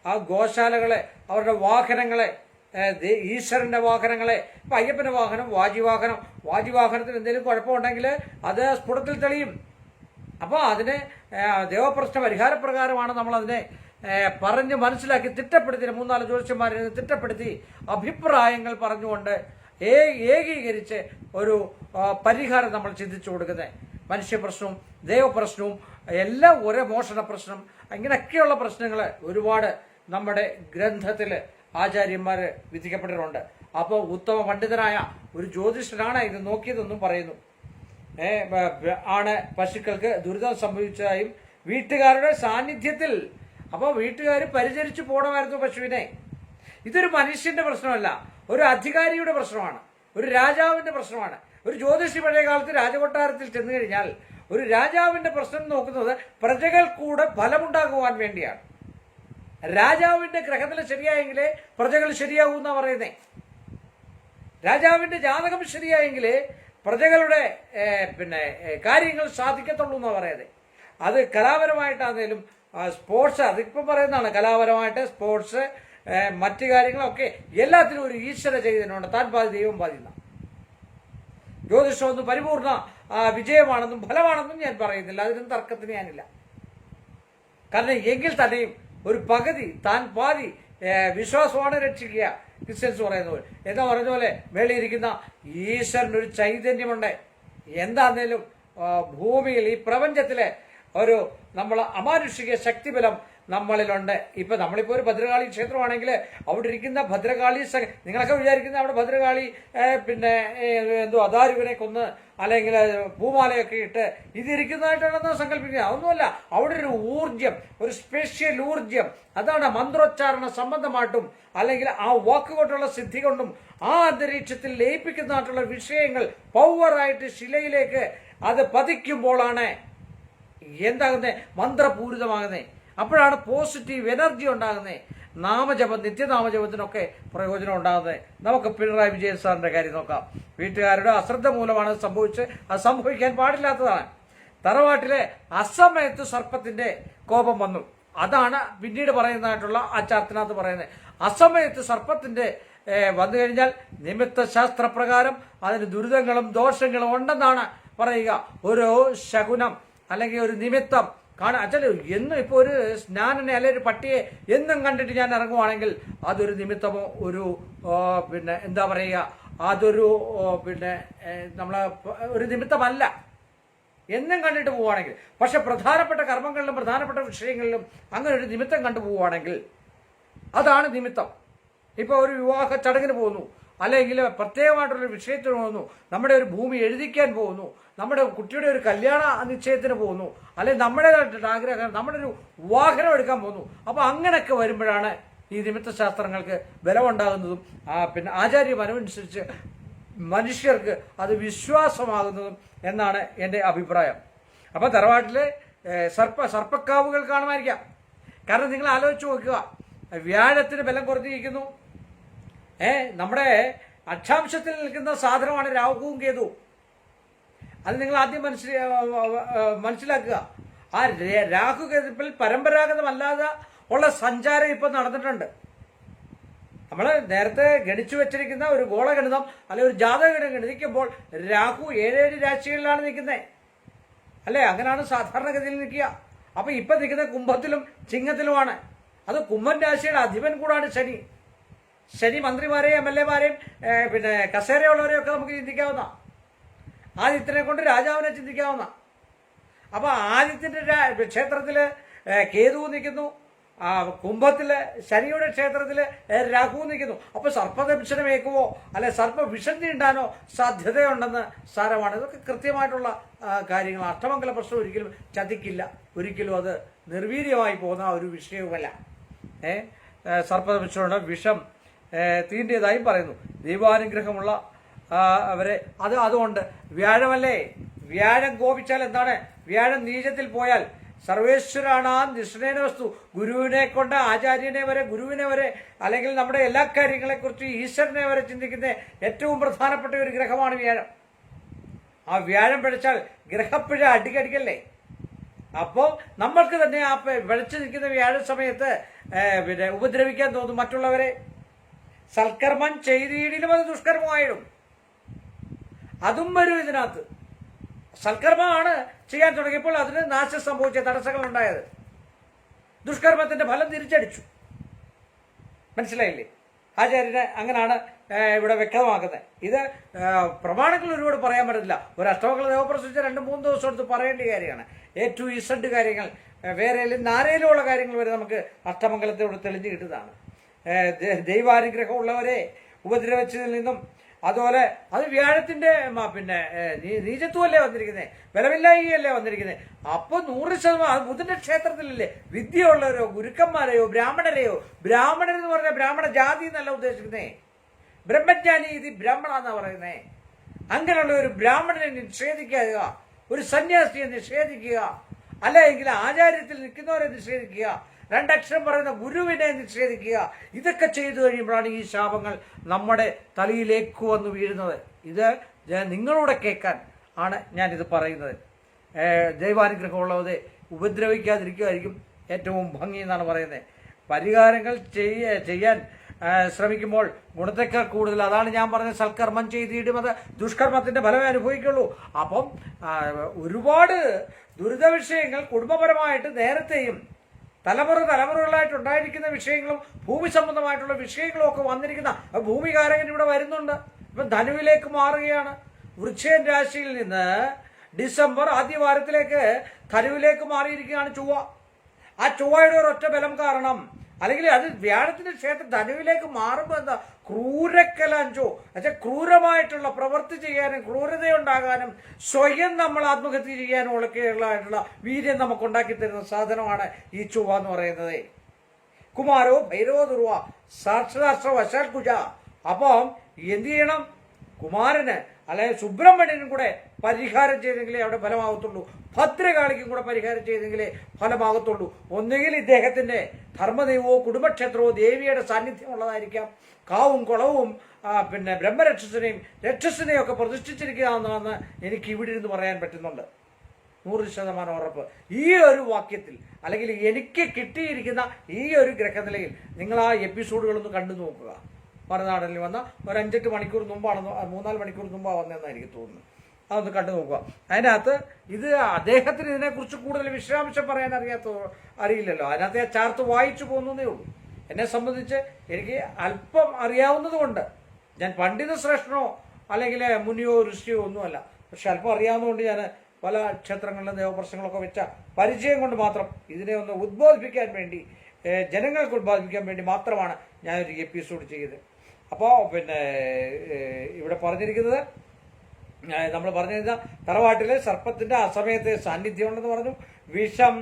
ആ ഗോശാലകളെ, അവരുടെ വാഹനങ്ങളെ, ഈശ്വരന്റെ വാഹനങ്ങളെ, ഇപ്പൊ അയ്യപ്പന്റെ വാഹനം വാജിവാഹനത്തിന് എന്തെങ്കിലും കുഴപ്പമുണ്ടെങ്കിൽ അത് സ്ഫുടത്തിൽ തെളിയും. അപ്പൊ അതിനെ ദേവപ്രശ്ന പരിഹാരപ്രകാരമാണ് നമ്മൾ അതിനെ പറഞ്ഞ് മനസ്സിലാക്കി തിട്ടപ്പെടുത്തി 3-4 ജ്യോതിഷന്മാരെ തിട്ടപ്പെടുത്തി അഭിപ്രായങ്ങൾ പറഞ്ഞുകൊണ്ട് ഏകീകരിച്ച് ഒരു പരിഹാരം നമ്മൾ ചിന്തിച്ചു കൊടുക്കുന്നത്. മനുഷ്യപ്രശ്നവും ദൈവപ്രശ്നവും എല്ലാം ഒരേ മോഷണ പ്രശ്നം, ഇങ്ങനെയൊക്കെയുള്ള പ്രശ്നങ്ങൾ ഒരുപാട് നമ്മുടെ ഗ്രന്ഥത്തിൽ ആചാര്യന്മാര് വിധിക്കപ്പെട്ടിട്ടുണ്ട്. അപ്പോൾ ഉത്തമ പണ്ഡിതനായ ഒരു ജ്യോതിഷനാണ് ഇത് നോക്കിയതെന്നും പറയുന്നു. ആണ് പശുക്കൾക്ക് ദുരിതം സംഭവിച്ചതായും വീട്ടുകാരുടെ സാന്നിധ്യത്തിൽ. അപ്പോൾ വീട്ടുകാർ പരിചരിച്ചു പോകണമായിരുന്നു പശുവിനെ. ഇതൊരു മനുഷ്യന്റെ പ്രശ്നമല്ല, ഒരു അധികാരിയുടെ പ്രശ്നമാണ്, ഒരു രാജാവിന്റെ പ്രശ്നമാണ്. ഒരു ജ്യോതിഷി പഴയ കാലത്ത് രാജകൊട്ടാരത്തിൽ ചെന്നു കഴിഞ്ഞാൽ ഒരു രാജാവിന്റെ പ്രശ്നം നോക്കുന്നത് പ്രജകൾ കൂടെ ഫലമുണ്ടാകുവാൻ വേണ്ടിയാണ്. രാജാവിന്റെ ഗ്രഹത്തിൽ ശരിയായെങ്കിലേ പ്രജകൾ ശരിയാകൂ എന്നാ പറയുന്നേ. രാജാവിന്റെ ജാതകം ശരിയായെങ്കിലേ പ്രജകളുടെ കാര്യങ്ങൾ സാധിക്കത്തുള്ളൂ എന്നാ പറയുന്നത്. അത് കലാപരമായിട്ടാണെങ്കിലും സ്പോർട്സ്, അതിപ്പം പറയുന്നതാണ്, കലാപരമായിട്ട് സ്പോർട്സ് മറ്റു കാര്യങ്ങളൊക്കെ എല്ലാത്തിനും ഒരു ഈശ്വര ചൈതന്യമുണ്ട്. താൻ പാതി ദൈവം പാതിന്ന. ജ്യോതിഷമൊന്നും പരിപൂർണ വിജയമാണെന്നും ഫലമാണെന്നും ഞാൻ പറയുന്നില്ല, അതിനും തർക്കത്തിന് ഞാനില്ല. കാരണം എങ്കിൽ തന്നെയും ഒരു പകുതി താൻ പാതി വിശ്വാസമാണ് രക്ഷിക്കുക. ക്രിസ്ത്യൻസ് പറയുന്ന പോലെ എന്താ പറഞ്ഞ പോലെ മേളിയിരിക്കുന്ന ഈശ്വരന് ഒരു ചൈതന്യമുണ്ട്. എന്താന്നേലും ഭൂമിയിൽ ഈ പ്രപഞ്ചത്തിലെ ഒരു നമ്മൾ അമാനുഷിക ശക്തിബലം നമ്മളിലുണ്ട്. നമ്മളിപ്പോ ഒരു ഭദ്രകാളി ക്ഷേത്രമാണെങ്കിൽ അവിടെ ഇരിക്കുന്ന ഭദ്രകാളി നിങ്ങളൊക്കെ വിചാരിക്കുന്ന അവിടെ ഭദ്രകാളി അതാരുവിനെ കൊന്ന് അല്ലെങ്കിൽ പൂമാലയൊക്കെ ഇട്ട് ഇതിരിക്കുന്നതായിട്ടാണെന്ന് സങ്കല്പിക്കുക. അതൊന്നുമല്ല. അവിടെ ഒരു ഊർജം, ഒരു സ്പെഷ്യൽ ഊർജം, അതാണ് മന്ത്രോച്ചാരണ സംബന്ധമായിട്ടും അല്ലെങ്കിൽ ആ വാക്കുകൊണ്ടുള്ള സിദ്ധി കൊണ്ടും ആ അന്തരീക്ഷത്തിൽ ലയിപ്പിക്കുന്നതായിട്ടുള്ള വിഷയങ്ങൾ പവറായിട്ട് ശിലയിലേക്ക് അത് പതിക്കുമ്പോഴാണ് എന്താകുന്നത്, മന്ത്രപൂരിതമാകുന്നത്. അപ്പോഴാണ് പോസിറ്റീവ് എനർജി ഉണ്ടാകുന്നത്. നാമജപം, നിത്യനാമജപത്തിനൊക്കെ പ്രയോജനം ഉണ്ടാകുന്നത്. നമുക്ക് പിണറായി വിജയൻ സാറിന്റെ കാര്യം നോക്കാം. വീട്ടുകാരുടെ അശ്രദ്ധ മൂലമാണ് സംഭവിച്ച്, അത് സംഭവിക്കാൻ പാടില്ലാത്തതാണ്. തറവാട്ടിലെ അസമയത്ത് സർപ്പത്തിന്റെ കോപം വന്നു. അതാണ് പിന്നീട് പറയുന്നതായിട്ടുള്ള ആ ചാർത്തിനകത്ത് പറയുന്നത്. അസമയത്ത് സർപ്പത്തിന്റെ വന്നു കഴിഞ്ഞാൽ നിമിത്ത ശാസ്ത്രപ്രകാരം അതിന് ദുരിതങ്ങളും ദോഷങ്ങളും ഉണ്ടെന്നാണ് പറയുക. ഒരു ശകുനം അല്ലെങ്കിൽ ഒരു നിമിത്തം കാണാൻ അച്ഛൻ എന്നും ഇപ്പോൾ ഒരു സ്നാനനെ അല്ലെങ്കിൽ ഒരു പട്ടിയെ എന്നും കണ്ടിട്ട് ഞാൻ ഇറങ്ങുവാണെങ്കിൽ അതൊരു നിമിത്തമോ ഒരു പിന്നെ എന്താ പറയുക, അതൊരു പിന്നെ നമ്മളെ ഒരു നിമിത്തമല്ല എന്നും കണ്ടിട്ട് പോവുകയാണെങ്കിൽ. പക്ഷെ പ്രധാനപ്പെട്ട കർമ്മങ്ങളിലും പ്രധാനപ്പെട്ട വിഷയങ്ങളിലും അങ്ങനെ ഒരു നിമിത്തം കണ്ടു പോവുകയാണെങ്കിൽ അതാണ് നിമിത്തം. ഇപ്പോൾ ഒരു വിവാഹ ചടങ്ങിന് പോകുന്നു, അല്ലെങ്കിൽ പ്രത്യേകമായിട്ടുള്ളൊരു വിഷയത്തിന് പോകുന്നു, നമ്മുടെ ഒരു ഭൂമി എഴുതിക്കാൻ പോകുന്നു, നമ്മുടെ കുട്ടിയുടെ ഒരു കല്യാണ നിശ്ചയത്തിന് പോകുന്നു, അല്ലെങ്കിൽ നമ്മുടെ ആഗ്രഹം നമ്മുടെ ഒരു വാഹനം എടുക്കാൻ പോകുന്നു. അപ്പോൾ അങ്ങനെയൊക്കെ വരുമ്പോഴാണ് ഈ നിമിത്ത ശാസ്ത്രങ്ങൾക്ക് ബലമുണ്ടാകുന്നതും പിന്നെ ആചാര്യമനുസരിച്ച് മനുഷ്യർക്ക് അത് വിശ്വാസമാകുന്നതും എന്നാണ് എൻ്റെ അഭിപ്രായം. അപ്പോൾ തറവാട്ടിലെ സർപ്പക്കാവുകൾ കാണുമായിരിക്കാം. കാരണം നിങ്ങൾ ആലോചിച്ച് നോക്കുക, വ്യാഴത്തിന് ബലം കുറഞ്ഞിരിക്കുന്നു. നമ്മുടെ അക്ഷാംശത്തിൽ നിൽക്കുന്ന സാധനമാണ് രാഹുവും കേതുവും. അത് നിങ്ങൾ ആദ്യം മനസ്സിലാക്കുക. ആ രാഹു കേതുപ്പിൽ പരമ്പരാഗതമല്ലാതെ ഉള്ള സഞ്ചാരം ഇപ്പം നടന്നിട്ടുണ്ട്. നമ്മൾ നേരത്തെ ഗണിച്ചു വെച്ചിരിക്കുന്ന ഒരു ഗോളഗണിതം അല്ലെങ്കിൽ ഒരു ജാതകഗണിതം ഗണിക്കുമ്പോൾ രാഹു 7 രാശികളിലാണ് നിൽക്കുന്നത് അല്ലേ? അങ്ങനെയാണ് സാധാരണഗതിയിൽ നിൽക്കുക. അപ്പൊ ഇപ്പൊ നിൽക്കുന്നത് കുംഭത്തിലും ചിങ്ങത്തിലുമാണ്. അത് കുംഭൻ രാശിയുടെ അധിപൻ കൂടാണ് ശനി. ശനി മന്ത്രിമാരെയും MLA മാരെയും പിന്നെ കസേരയുള്ളവരെയും ഒക്കെ നമുക്ക് ചിന്തിക്കാവുന്ന, ആദിത്യനെ കൊണ്ട് രാജാവിനെ ചിന്തിക്കാവുന്ന. അപ്പൊ ആദിത്യന്റെ ക്ഷേത്രത്തില് കേതു നിൽക്കുന്നു, കുംഭത്തില് ശനിയുടെ ക്ഷേത്രത്തില് രാഹു നിൽക്കുന്നു. അപ്പൊ സർപ്പദംശനമേക്കുവോ അല്ലെ സർപ്പവിഷം തീണ്ടാനോ സാധ്യതയുണ്ടെന്ന് സാരമാണ്. ഇതൊക്കെ കൃത്യമായിട്ടുള്ള കാര്യങ്ങൾ. അഷ്ടമംഗല പ്രശ്നം ഒരിക്കലും ചതിക്കില്ല, ഒരിക്കലും അത് നിർവീര്യമായി പോകുന്ന ഒരു വിഷയവുമല്ല. സർപ്പദംശനമുണ്ട്, വിഷം തീണ്ടിയതായും പറയുന്നു. ദൈവാനുഗ്രഹമുള്ള അവരെ അതുകൊണ്ട് വ്യാഴമല്ലേ, വ്യാഴം കോപിച്ചാൽ എന്താണ്? വ്യാഴം നീചത്തിൽ പോയാൽ സർവേശ്വരാണ് നിഷ്ണേന വസ്തു. ഗുരുവിനെ കൊണ്ട് ആചാര്യനെ വരെ, ഗുരുവിനെ വരെ, അല്ലെങ്കിൽ നമ്മുടെ എല്ലാ കാര്യങ്ങളെക്കുറിച്ച് ഈശ്വരനെ വരെ ചിന്തിക്കുന്ന ഏറ്റവും പ്രധാനപ്പെട്ട ഒരു ഗ്രഹമാണ് വ്യാഴം. ആ വ്യാഴം പിഴച്ചാൽ ഗ്രഹപ്പിഴ അടിക്കടിക്കല്ലേ. അപ്പോൾ നമ്മൾക്ക് തന്നെ ആ പിഴച്ചു നിൽക്കുന്ന വ്യാഴ സമയത്ത് പിന്നെ ഉപദ്രവിക്കാൻ തോന്നും മറ്റുള്ളവരെ. സൽക്കർമ്മം ചെയ്തിടിലും അത് ദുഷ്കർമ്മമായിടും. അതും വരും ഇതിനകത്ത്. സൽക്കർമ്മമാണ് ചെയ്യാൻ തുടങ്ങിയപ്പോൾ അതിന് നാശം സംഭവിച്ച തടസ്സങ്ങൾ ഉണ്ടായത്. ദുഷ്കർമ്മത്തിന്റെ ഫലം തിരിച്ചടിച്ചു. മനസ്സിലായില്ലേ? ആചാര്യന് അങ്ങനെയാണ് ഇവിടെ വ്യക്തമാക്കുന്നത്. ഇത് പ്രമാണങ്ങൾ ഒരുപാട് പറയാൻ പറ്റത്തില്ല. ഒരു അഷ്ടമംഗല ദേവപ്രസംഗിച്ച 2-3 ദിവസം എടുത്ത് പറയേണ്ട കാര്യമാണ്. A to Z കാര്യങ്ങൾ, വേറെ നാരയിലുള്ള കാര്യങ്ങൾ വരെ നമുക്ക് അഷ്ടമംഗലത്തിലൂടെ തെളിഞ്ഞു കിട്ടുന്നതാണ്. ദൈവാനുഗ്രഹമുള്ളവരെ ഉപദ്രവിച്ചതിൽ നിന്നും, അതുപോലെ അത് വ്യാഴത്തിന്റെ പിന്നെ നീചത്വമല്ലേ വന്നിരിക്കുന്നത്, ബലമില്ലായികയല്ലേ വന്നിരിക്കുന്നത്. അപ്പൊ 100% ബുധന്റെ ക്ഷേത്രത്തിലല്ലേ വിദ്യയുള്ളവരോ ഗുരുക്കന്മാരെയോ ബ്രാഹ്മണരെയോ, ബ്രാഹ്മണൻ എന്ന് പറഞ്ഞാൽ ബ്രാഹ്മണ ജാതി എന്നല്ല ഉദ്ദേശിക്കുന്നേ, ബ്രഹ്മജ്ഞാനി ഇത് ബ്രാഹ്മണ എന്നാ പറയുന്നേ. അങ്ങനെയുള്ള ഒരു ബ്രാഹ്മണനെ നിഷേധിക്കുക, ഒരു സന്യാസിയെ നിഷേധിക്കുക, അല്ലെങ്കിൽ ആചാര്യത്തിൽ നിൽക്കുന്നവരെ നിഷേധിക്കുക, 2 അക്ഷരം പറയുന്ന ഗുരുവിനെ നിഷേധിക്കുക. ഇതൊക്കെ ചെയ്തു കഴിയുമ്പോഴാണ് ഈ ശാപങ്ങൾ നമ്മുടെ തലയിലേക്ക് വന്ന് വീഴുന്നത്. ഇത് നിങ്ങളൂടെ കേൾക്കാൻ ആണ് ഞാനിത് പറയുന്നത്. ദൈവാനുഗ്രഹമുള്ളവരെ ഉപദ്രവിക്കാതിരിക്കുമായിരിക്കും ഏറ്റവും ഭംഗി എന്നാണ് പറയുന്നത്. പരിഹാരങ്ങൾ ചെയ്യാൻ ശ്രമിക്കുമ്പോൾ ഗുണത്തേക്കാൾ കൂടുതൽ, അതാണ് ഞാൻ പറഞ്ഞത്, സൽക്കർമ്മം ചെയ്തിടും അത് ദുഷ്കർമ്മത്തിന്റെ ഫലമേ അനുഭവിക്കുള്ളൂ. അപ്പം ഒരുപാട് ദുരിത വിഷയങ്ങൾ കുടുംബപരമായിട്ട് നേരത്തെയും തലമുറകളായിട്ട് ഉണ്ടായിരിക്കുന്ന വിഷയങ്ങളും ഭൂമി സംബന്ധമായിട്ടുള്ള വിഷയങ്ങളും ഒക്കെ വന്നിരിക്കുന്ന ഭൂമികാരകൻ ഇവിടെ വരുന്നുണ്ട്. ഇപ്പം ധനുവിലേക്ക് മാറുകയാണ്. വൃശ്ചിക രാശിയിൽ നിന്ന് ഡിസംബർ ആദ്യവാരത്തിലേക്ക് ധനുവിലേക്ക് മാറിയിരിക്കുകയാണ് ചൊവ്വ. ആ ചൊവ്വയുടെ ഒരൊറ്റ ബലം കാരണം, അല്ലെങ്കിൽ അത് വ്യാഴത്തിന്റെ ക്ഷേത്രം ധനുവിലേക്ക് മാറുമ്പോൾ എന്താ ക്രൂരക്കലാഞ്ചോ എന്നുവെച്ചാൽ ക്രൂരമായിട്ടുള്ള പ്രവൃത്തി ചെയ്യാനും ക്രൂരതയുണ്ടാകാനും സ്വയം നമ്മൾ ആത്മഹത്യ ചെയ്യാനും ഒക്കെയുള്ളതായിട്ടുള്ള വീര്യം നമുക്കുണ്ടാക്കി തരുന്ന സാധനമാണ് ഈ ചൊവ്വ എന്ന് പറയുന്നത്. കുമാരോ ഭൈരവോ ദുർവ സാക്ഷരാഷ്ട്ര വശാൽ കുജ. അപ്പം എന്ത് ചെയ്യണം? കുമാരന് അല്ലെങ്കിൽ സുബ്രഹ്മണ്യനും കൂടെ പരിഹാരം ചെയ്തെങ്കിലേ അവിടെ ഫലമാകത്തുള്ളൂ. ഭദ്രകാളിക്കും കൂടെ പരിഹാരം ചെയ്തെങ്കിലേ ഫലമാകത്തുള്ളൂ. ഒന്നുകിൽ ഇദ്ദേഹത്തിന്റെ ധർമ്മദൈവമോ കുടുംബക്ഷേത്രമോ ദേവിയുടെ സാന്നിധ്യം ഉള്ളതായിരിക്കാം. കാവും കുളവും പിന്നെ ബ്രഹ്മരക്ഷസിനെയും രക്ഷസിനെയും ഒക്കെ പ്രതിഷ്ഠിച്ചിരിക്കുകയാണെന്ന് എനിക്ക് ഇവിടെ ഇരുന്ന് പറയാൻ പറ്റുന്നുണ്ട്. 100% ഉറപ്പ്. ഈ ഒരു വാക്യത്തിൽ അല്ലെങ്കിൽ എനിക്ക് കിട്ടിയിരിക്കുന്ന ഈ ഒരു ഗ്രഹനിലയിൽ നിങ്ങൾ ആ എപ്പിസോഡുകളൊന്ന് കണ്ടു നോക്കുക. മറുനാടനിൽ വന്ന ഒരു 5-8 മണിക്കൂർ മുമ്പാണെന്നോ 3-4 മണിക്കൂർ മുമ്പാണ് വന്നതെന്നാണ് എനിക്ക് തോന്നുന്നത്. അതൊന്ന് കണ്ടു നോക്കുക. അതിനകത്ത് ഇത് അദ്ദേഹത്തിന് ഇതിനെക്കുറിച്ച് കൂടുതൽ വിശദാംശം പറയാൻ അറിയില്ലല്ലോ. അതിനകത്ത് ആ ചാർട്ട് വായിച്ചു പോകുന്നതേ ഉള്ളൂ. എന്നെ സംബന്ധിച്ച് എനിക്ക് അല്പം അറിയാവുന്നത് കൊണ്ട്, ഞാൻ പണ്ഡിത ശ്രേഷ്ഠനോ അല്ലെങ്കിൽ മുനിയോ ഋഷിയോ ഒന്നുമല്ല, പക്ഷെ അല്പം അറിയാവുന്നതുകൊണ്ട് ഞാൻ പല ക്ഷേത്രങ്ങളിലും ദേവപ്രശ്നങ്ങളൊക്കെ വെച്ച പരിചയം കൊണ്ട് മാത്രം ഇതിനെ ഒന്ന് ഉദ്ബോധിപ്പിക്കാൻ വേണ്ടി, ജനങ്ങൾക്ക് ഉദ്ബോധിപ്പിക്കാൻ വേണ്ടി മാത്രമാണ് ഞാനൊരു എപ്പിസോഡ് ചെയ്തത്. അപ്പോൾ ഇവിടെ പറഞ്ഞിരിക്കുന്നത്, നമ്മൾ പറഞ്ഞിരുന്ന തറവാട്ടിലെ സർപ്പത്തിന്റെ അസമയത്തെ സാന്നിധ്യം ഉണ്ടെന്ന് പറഞ്ഞു. വിഷം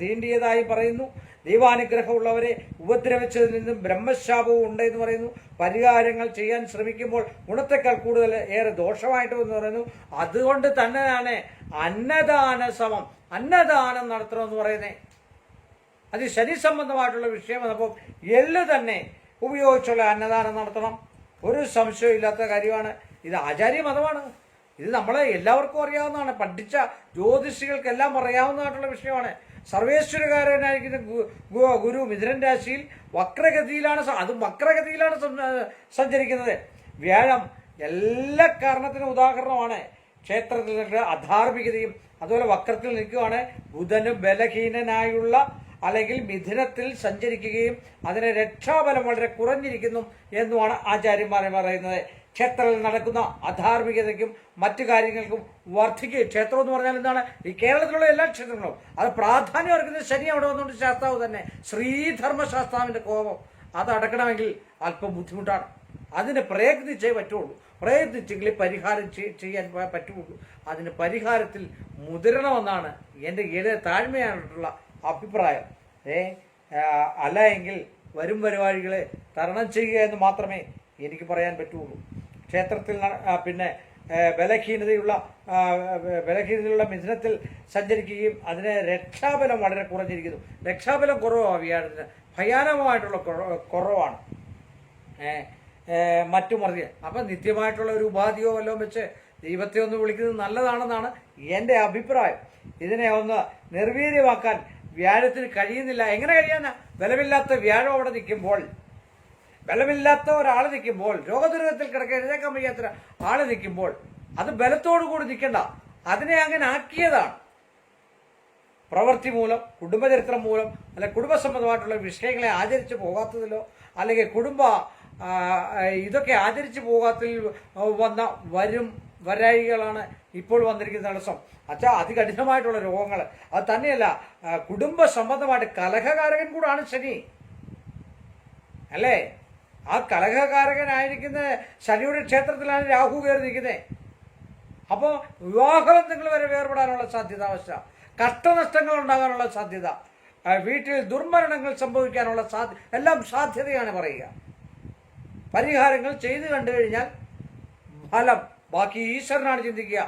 തീണ്ടിയതായി പറയുന്നു. ദൈവാനുഗ്രഹമുള്ളവരെ ഉപദ്രവിച്ചതിൽ നിന്നും ബ്രഹ്മശാപവും ഉണ്ട് എന്ന് പറയുന്നു. പരിഹാരങ്ങൾ ചെയ്യാൻ ശ്രമിക്കുമ്പോൾ ഗുണത്തെക്കാൾ കൂടുതൽ ഏറെ ദോഷമായിട്ട് എന്ന് പറയുന്നു. അതുകൊണ്ട് തന്നെയാണ് അന്നദാനം നടത്തണമെന്ന് പറയുന്നത്. അത് ശനി സംബന്ധമായിട്ടുള്ള വിഷയം. അപ്പോൾ എള്ള് തന്നെ ഉപയോഗിച്ചുള്ള അന്നദാനം നടത്തണം, ഒരു സംശയവും ഇല്ലാത്ത കാര്യമാണ്. ഇത് ആചാര്യ മതമാണ്. ഇത് നമ്മളെ എല്ലാവർക്കും അറിയാവുന്നതാണ്. പഠിച്ച ജ്യോതിഷികൾക്കെല്ലാം അറിയാവുന്നതായിട്ടുള്ള വിഷയമാണ്. സർവേശ്വരകാരനായിരിക്കുന്ന ഗുരു മിഥുനൻ രാശിയിൽ വക്രഗതിയിലാണ് സഞ്ചരിക്കുന്നത്. വ്യാഴം എല്ലാ കാരണത്തിനും ഉദാഹരണമാണ്. ക്ഷേത്രത്തിൽ അധാർമികതയും അതുപോലെ വക്രത്തിൽ നിൽക്കുകയാണ്. ബുധന് ബലഹീനനായുള്ള അല്ലെങ്കിൽ മിഥുനത്തിൽ സഞ്ചരിക്കുകയും അതിന് രക്ഷാബലം വളരെ കുറഞ്ഞിരിക്കുന്നു എന്നുമാണ് ആചാര്യന്മാരെ പറയുന്നത്. ക്ഷേത്രത്തിൽ നടക്കുന്ന അധാർമികതയ്ക്കും മറ്റു കാര്യങ്ങൾക്കും വർദ്ധിക്കുകയും, ക്ഷേത്രം എന്ന് പറഞ്ഞാൽ എന്താണ്, ഈ കേരളത്തിലുള്ള എല്ലാ ക്ഷേത്രങ്ങളും അത് പ്രാധാന്യം അർക്കുന്നത് ശനി അവിടെ വന്നുകൊണ്ട് ശാസ്താവ് തന്നെ, ശ്രീധർമ്മശാസ്താവിന്റെ കോപം അത് അടക്കണമെങ്കിൽ അല്പം ബുദ്ധിമുട്ടാണ്. അതിന് പ്രയത്നിച്ചേ പറ്റുള്ളൂ. പ്രയത്നിച്ചെങ്കിൽ പരിഹാരം ചെയ്യാൻ പറ്റുള്ളൂ. അതിന് പരിഹാരത്തിൽ മുതിരണമെന്നാണ് എൻ്റെ ഏറെ താഴ്മയായിട്ടുള്ള അഭിപ്രായം. അല്ല എങ്കിൽ വരും പരിപാടികളെ തരണം ചെയ്യുക എന്ന് മാത്രമേ എനിക്ക് പറയാൻ പറ്റുള്ളൂ. ക്ഷേത്രത്തിൽ ബലഹീനതയുള്ള മിഥുനത്തിൽ സഞ്ചരിക്കുകയും അതിന് രക്ഷാബലം വളരെ കുറഞ്ഞിരിക്കുന്നു. രക്ഷാബലം കുറവാണ് വ്യാഴത്തിന്, ഭയാനകമായിട്ടുള്ള കുറവാണ്. മറ്റു മറിച്ച് അപ്പം നിത്യമായിട്ടുള്ള ഒരു ഉപാധിയോ വല്ലതും വെച്ച് ദൈവത്തെ ഒന്ന് വിളിക്കുന്നത് നല്ലതാണെന്നാണ് എൻ്റെ അഭിപ്രായം. ഇതിനെ ഒന്ന് നിർവീര്യമാക്കാൻ വ്യാഴത്തിന് കഴിയുന്നില്ല. എങ്ങനെ കഴിയാനാ? ബലമില്ലാത്ത വ്യാഴം അവിടെ നിൽക്കുമ്പോൾ, ബലമില്ലാത്ത ഒരാൾ നിൽക്കുമ്പോൾ, രോഗദുരിതത്തിൽ കിടക്കാൻ എഴുന്നേക്കാൻ വയ്യാത്ത ആള് നിൽക്കുമ്പോൾ, അത് ബലത്തോടു കൂടി നിൽക്കണ്ട, അതിനെ അങ്ങനെ ആക്കിയതാണ്. പ്രവൃത്തി മൂലം, കുടുംബചരിത്രം മൂലം, അല്ലെ കുടുംബസംബന്ധമായിട്ടുള്ള വിഷയങ്ങളെ ആചരിച്ചു പോകാത്തതിലോ അല്ലെങ്കിൽ ഇതൊക്കെ ആചരിച്ചു പോകാത്തതിൽ വന്ന വരായികളാണ് ഇപ്പോൾ വന്നിരിക്കുന്ന തടസ്സം. അതികഠിനമായിട്ടുള്ള രോഗങ്ങൾ. അത് തന്നെയല്ല, കുടുംബ സംബന്ധമായിട്ട് കലഹകാരകൻ കൂടാണ് ശനി, അല്ലേ? ആ കലഹകാരകനായിരിക്കുന്ന ശനിയുടെ ക്ഷേത്രത്തിലാണ് രാഹു കയറി നിൽക്കുന്നത്. അപ്പോൾ വിവാഹബന്ധങ്ങൾ വരെ വേർപെടാനുള്ള സാധ്യത, കഷ്ടനഷ്ടങ്ങൾ ഉണ്ടാകാനുള്ള സാധ്യത, വീട്ടിൽ ദുർമരണങ്ങൾ സംഭവിക്കാനുള്ള എല്ലാം സാധ്യതയാണ് പറയുക. പരിഹാരങ്ങൾ ചെയ്തു കണ്ടു കഴിഞ്ഞാൽ ഫലം ബാക്കി ഈശ്വരനാണ് ചിന്തിക്കുക.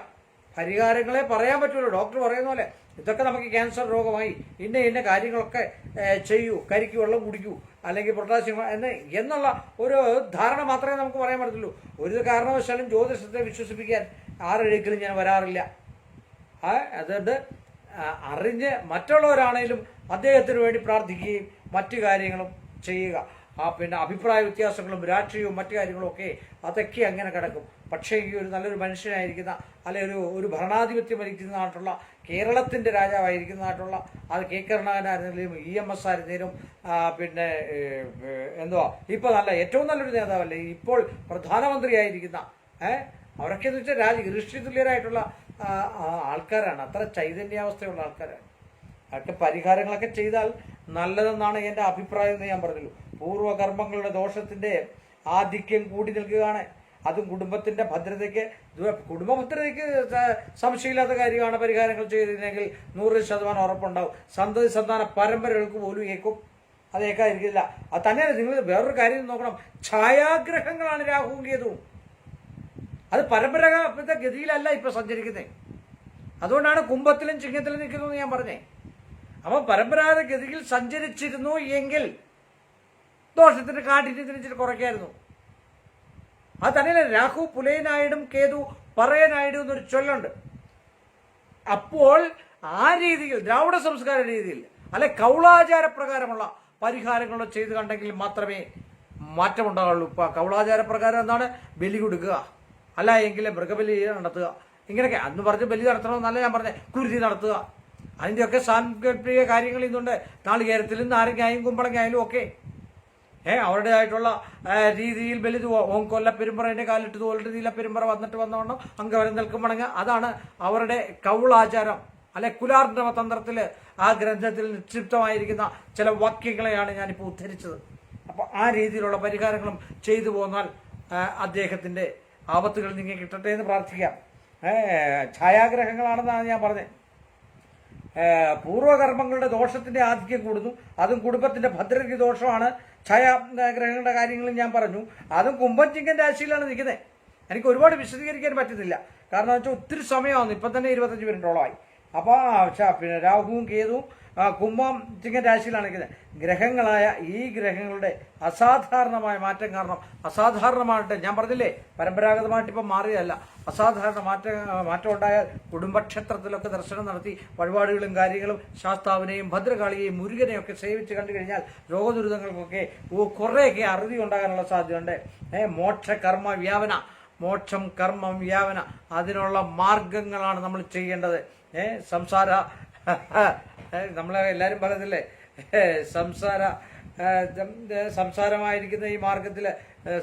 പരിഹാരങ്ങളെ പറയാൻ പറ്റുമല്ലോ. ഡോക്ടർ പറയുന്ന പോലെ ഇതൊക്കെ നമുക്ക് ക്യാൻസർ രോഗമായി, ഇന്ന കാര്യങ്ങളൊക്കെ ചെയ്യൂ, കരിക്ക് വെള്ളം കുടിക്കൂ, അല്ലെങ്കിൽ പൊട്ടാസ്യം എന്നുള്ള ഒരു ധാരണ മാത്രമേ നമുക്ക് പറയാൻ പറ്റത്തുള്ളൂ. ഒരു കാരണവശാലും ജ്യോതിഷത്തെ വിശ്വസിപ്പിക്കാൻ ആരെഴുക്കലും ഞാൻ വരാറില്ല. അതുകൊണ്ട് അറിഞ്ഞ് മറ്റുള്ളവരാണേലും അദ്ദേഹത്തിന് വേണ്ടി പ്രാർത്ഥിക്കുകയും മറ്റു കാര്യങ്ങളും ചെയ്യുക. അഭിപ്രായ വ്യത്യാസങ്ങളും രാഷ്ട്രീയവും മറ്റു കാര്യങ്ങളും ഒക്കെ അതൊക്കെ അങ്ങനെ കിടക്കും. പക്ഷേ ഈ ഒരു നല്ലൊരു മനുഷ്യനായിരിക്കുന്ന, അല്ലെങ്കിൽ ഒരു ഭരണാധിപത്യം ഭരിക്കുന്നതായിട്ടുള്ള, കേരളത്തിൻ്റെ രാജാവായിരിക്കുന്നതായിട്ടുള്ള, അത് കെ കരുണാകരനായിരുന്നാലും EMS ആയിരുന്നേലും ഇപ്പോൾ ഏറ്റവും നല്ലൊരു നേതാവല്ലേ ഇപ്പോൾ പ്രധാനമന്ത്രിയായിരിക്കുന്ന, അവരൊക്കെ എന്ന് വെച്ചാൽ ഋഷി തുല്യരായിട്ടുള്ള ആൾക്കാരാണ്. അത്ര ചൈതന്യാവസ്ഥയുള്ള ആൾക്കാരാണ്. അതൊക്കെ പരിഹാരങ്ങളൊക്കെ ചെയ്താൽ നല്ലതെന്നാണ് എൻ്റെ അഭിപ്രായം എന്ന് ഞാൻ പറഞ്ഞുള്ളൂ. പൂർവ്വകർമ്മങ്ങളുടെ ദോഷത്തിന്റെ ആധിക്യം കൂടി നിൽക്കുകയാണ്. അതും കുടുംബത്തിന്റെ ഭദ്രതയ്ക്ക്, കുടുംബഭദ്രതയ്ക്ക് സംശയമില്ലാത്ത കാര്യമാണ്. പരിഹാരങ്ങൾ ചെയ്തിരുന്നെങ്കിൽ 100% ഉറപ്പുണ്ടാവും. സന്താന പരമ്പരകൾക്ക് പോലും ഏക്കും. അത് ഏക്കാതിരിക്കില്ല. അത് തന്നെയാണ്. നിങ്ങൾ വേറൊരു കാര്യം നോക്കണം, ഛായാഗ്രഹങ്ങളാണ് രാഹുവും കേതുവും. അത് പരമ്പരാഗത ഗതിയിലല്ല ഇപ്പൊ സഞ്ചരിക്കുന്നത്. അതുകൊണ്ടാണ് കുംഭത്തിലും ചിങ്ങത്തിലും നിൽക്കുന്നത് ഞാൻ പറഞ്ഞേ. അപ്പൊ പരമ്പരാഗത ഗതിയിൽ സഞ്ചരിച്ചിരുന്നു എങ്കിൽ ദോഷത്തിന്റെ കാഠിന്യത്തിന് ഇച്ചിരി കുറയ്ക്കായിരുന്നു. അത് തന്നെയല്ല, രാഹു പുലയനായിടും കേതു പറയനായിടും എന്നൊരു ചൊല്ലുണ്ട്. അപ്പോൾ ആ രീതിയിൽ ദ്രാവിഡ സംസ്കാര രീതിയിൽ അല്ലെ കൗളാചാര പ്രകാരമുള്ള പരിഹാരങ്ങൾ ചെയ്ത് കണ്ടെങ്കിൽ മാത്രമേ മാറ്റമുണ്ടാകുള്ളൂ. ഇപ്പൊ കൗളാചാര പ്രകാരം എന്താണ്? ബലി കൊടുക്കുക, അല്ല എങ്കിൽ മൃഗബലി നടത്തുക, ഇങ്ങനെയൊക്കെ അന്ന് പറഞ്ഞ് ബലി നടത്തണമെന്നല്ല ഞാൻ പറഞ്ഞത്, കുരുതി നടത്തുക, അതിൻ്റെയൊക്കെ സാങ്കല്പിക കാര്യങ്ങൾ ഇന്നുണ്ട്. നാളികേരത്തിലും നാരങ്ങായും കുമ്പളങ്ങായാലും ഒക്കെ അവരുടേതായിട്ടുള്ള രീതിയിൽ ബലി കൊല്ല പെരുമ്പറേൻ്റെ കാലിട്ട് തോലിട്ട് നീല പെരുമ്പറ വന്നോണം അങ്കവരം നിൽക്കുമ്പോഴങ്ങ് അതാണ് അവരുടെ കൗളാചാരം അല്ലെ കുലാർണവ തന്ത്രത്തിൽ ആ ഗ്രന്ഥത്തിൽ നിക്ഷിപ്തമായിരിക്കുന്ന ചില വാക്യങ്ങളെയാണ് ഞാനിപ്പോൾ ഉദ്ധരിച്ചത്. അപ്പോൾ ആ രീതിയിലുള്ള പരിഹാരങ്ങളും ചെയ്തു പോന്നാൽ അദ്ദേഹത്തിൻ്റെ ആപത്തുകൾ നിങ്ങൾ കിട്ടട്ടെ എന്ന് പ്രാർത്ഥിക്കാം. ഛായാഗ്രഹങ്ങളാണെന്നാണ് ഞാൻ പറഞ്ഞത്. പൂർവ്വകർമ്മങ്ങളുടെ ദോഷത്തിന്റെ ആധിക്യം കൂടുന്നു, അതും കുടുംബത്തിന്റെ ഭദ്രതയ്ക്ക് ദോഷമാണ്. ഛായാഗ്രഹങ്ങളുടെ കാര്യങ്ങളും ഞാൻ പറഞ്ഞു, അതും കുംഭം ചിങ്ങൻ രാശിയിലാണ് നിൽക്കുന്നത്. എനിക്ക് ഒരുപാട് വിശദീകരിക്കാൻ പറ്റുന്നില്ല, കാരണം എന്ന് വെച്ചാൽ ഒത്തിരി സമയമാകുന്നു, ഇപ്പം തന്നെ 25 മിനിറ്റോളമായി. അപ്പോൾ പിന്നെ രാഹുവും കേതുവും കുംഭം ചിങ്ങൻ രാശിയിലാണ് നിൽക്കുന്നത്. ഗ്രഹങ്ങളായ ഈ ഗ്രഹങ്ങളുടെ അസാധാരണമായ മാറ്റം കാരണം, അസാധാരണമായിട്ട് ഞാൻ പറഞ്ഞില്ലേ പരമ്പരാഗതമായിട്ട് ഇപ്പം മാറിയതല്ല, അസാധാരണ മാറ്റം ഉണ്ടായാൽ കുടുംബക്ഷേത്രത്തിലൊക്കെ ദർശനം നടത്തി വഴിപാടുകളും കാര്യങ്ങളും ശാസ്താവിനെയും ഭദ്രകാളിയെയും മുരുകനെയും ഒക്കെ സേവിച്ച് കണ്ടു കഴിഞ്ഞാൽ രോഗദുരിതങ്ങൾക്കൊക്കെ കുറേയൊക്കെ അറുതി ഉണ്ടാകാനുള്ള സാധ്യതയുണ്ട്. മോക്ഷകർമ്മ വ്യാപന, മോക്ഷം കർമ്മം വ്യാപന, അതിനുള്ള മാർഗങ്ങളാണ് നമ്മൾ ചെയ്യേണ്ടത്. സംസാര നമ്മളെ എല്ലാവരും പറയുന്നില്ലേ സംസാരമായിരിക്കുന്ന ഈ മാർഗത്തിൽ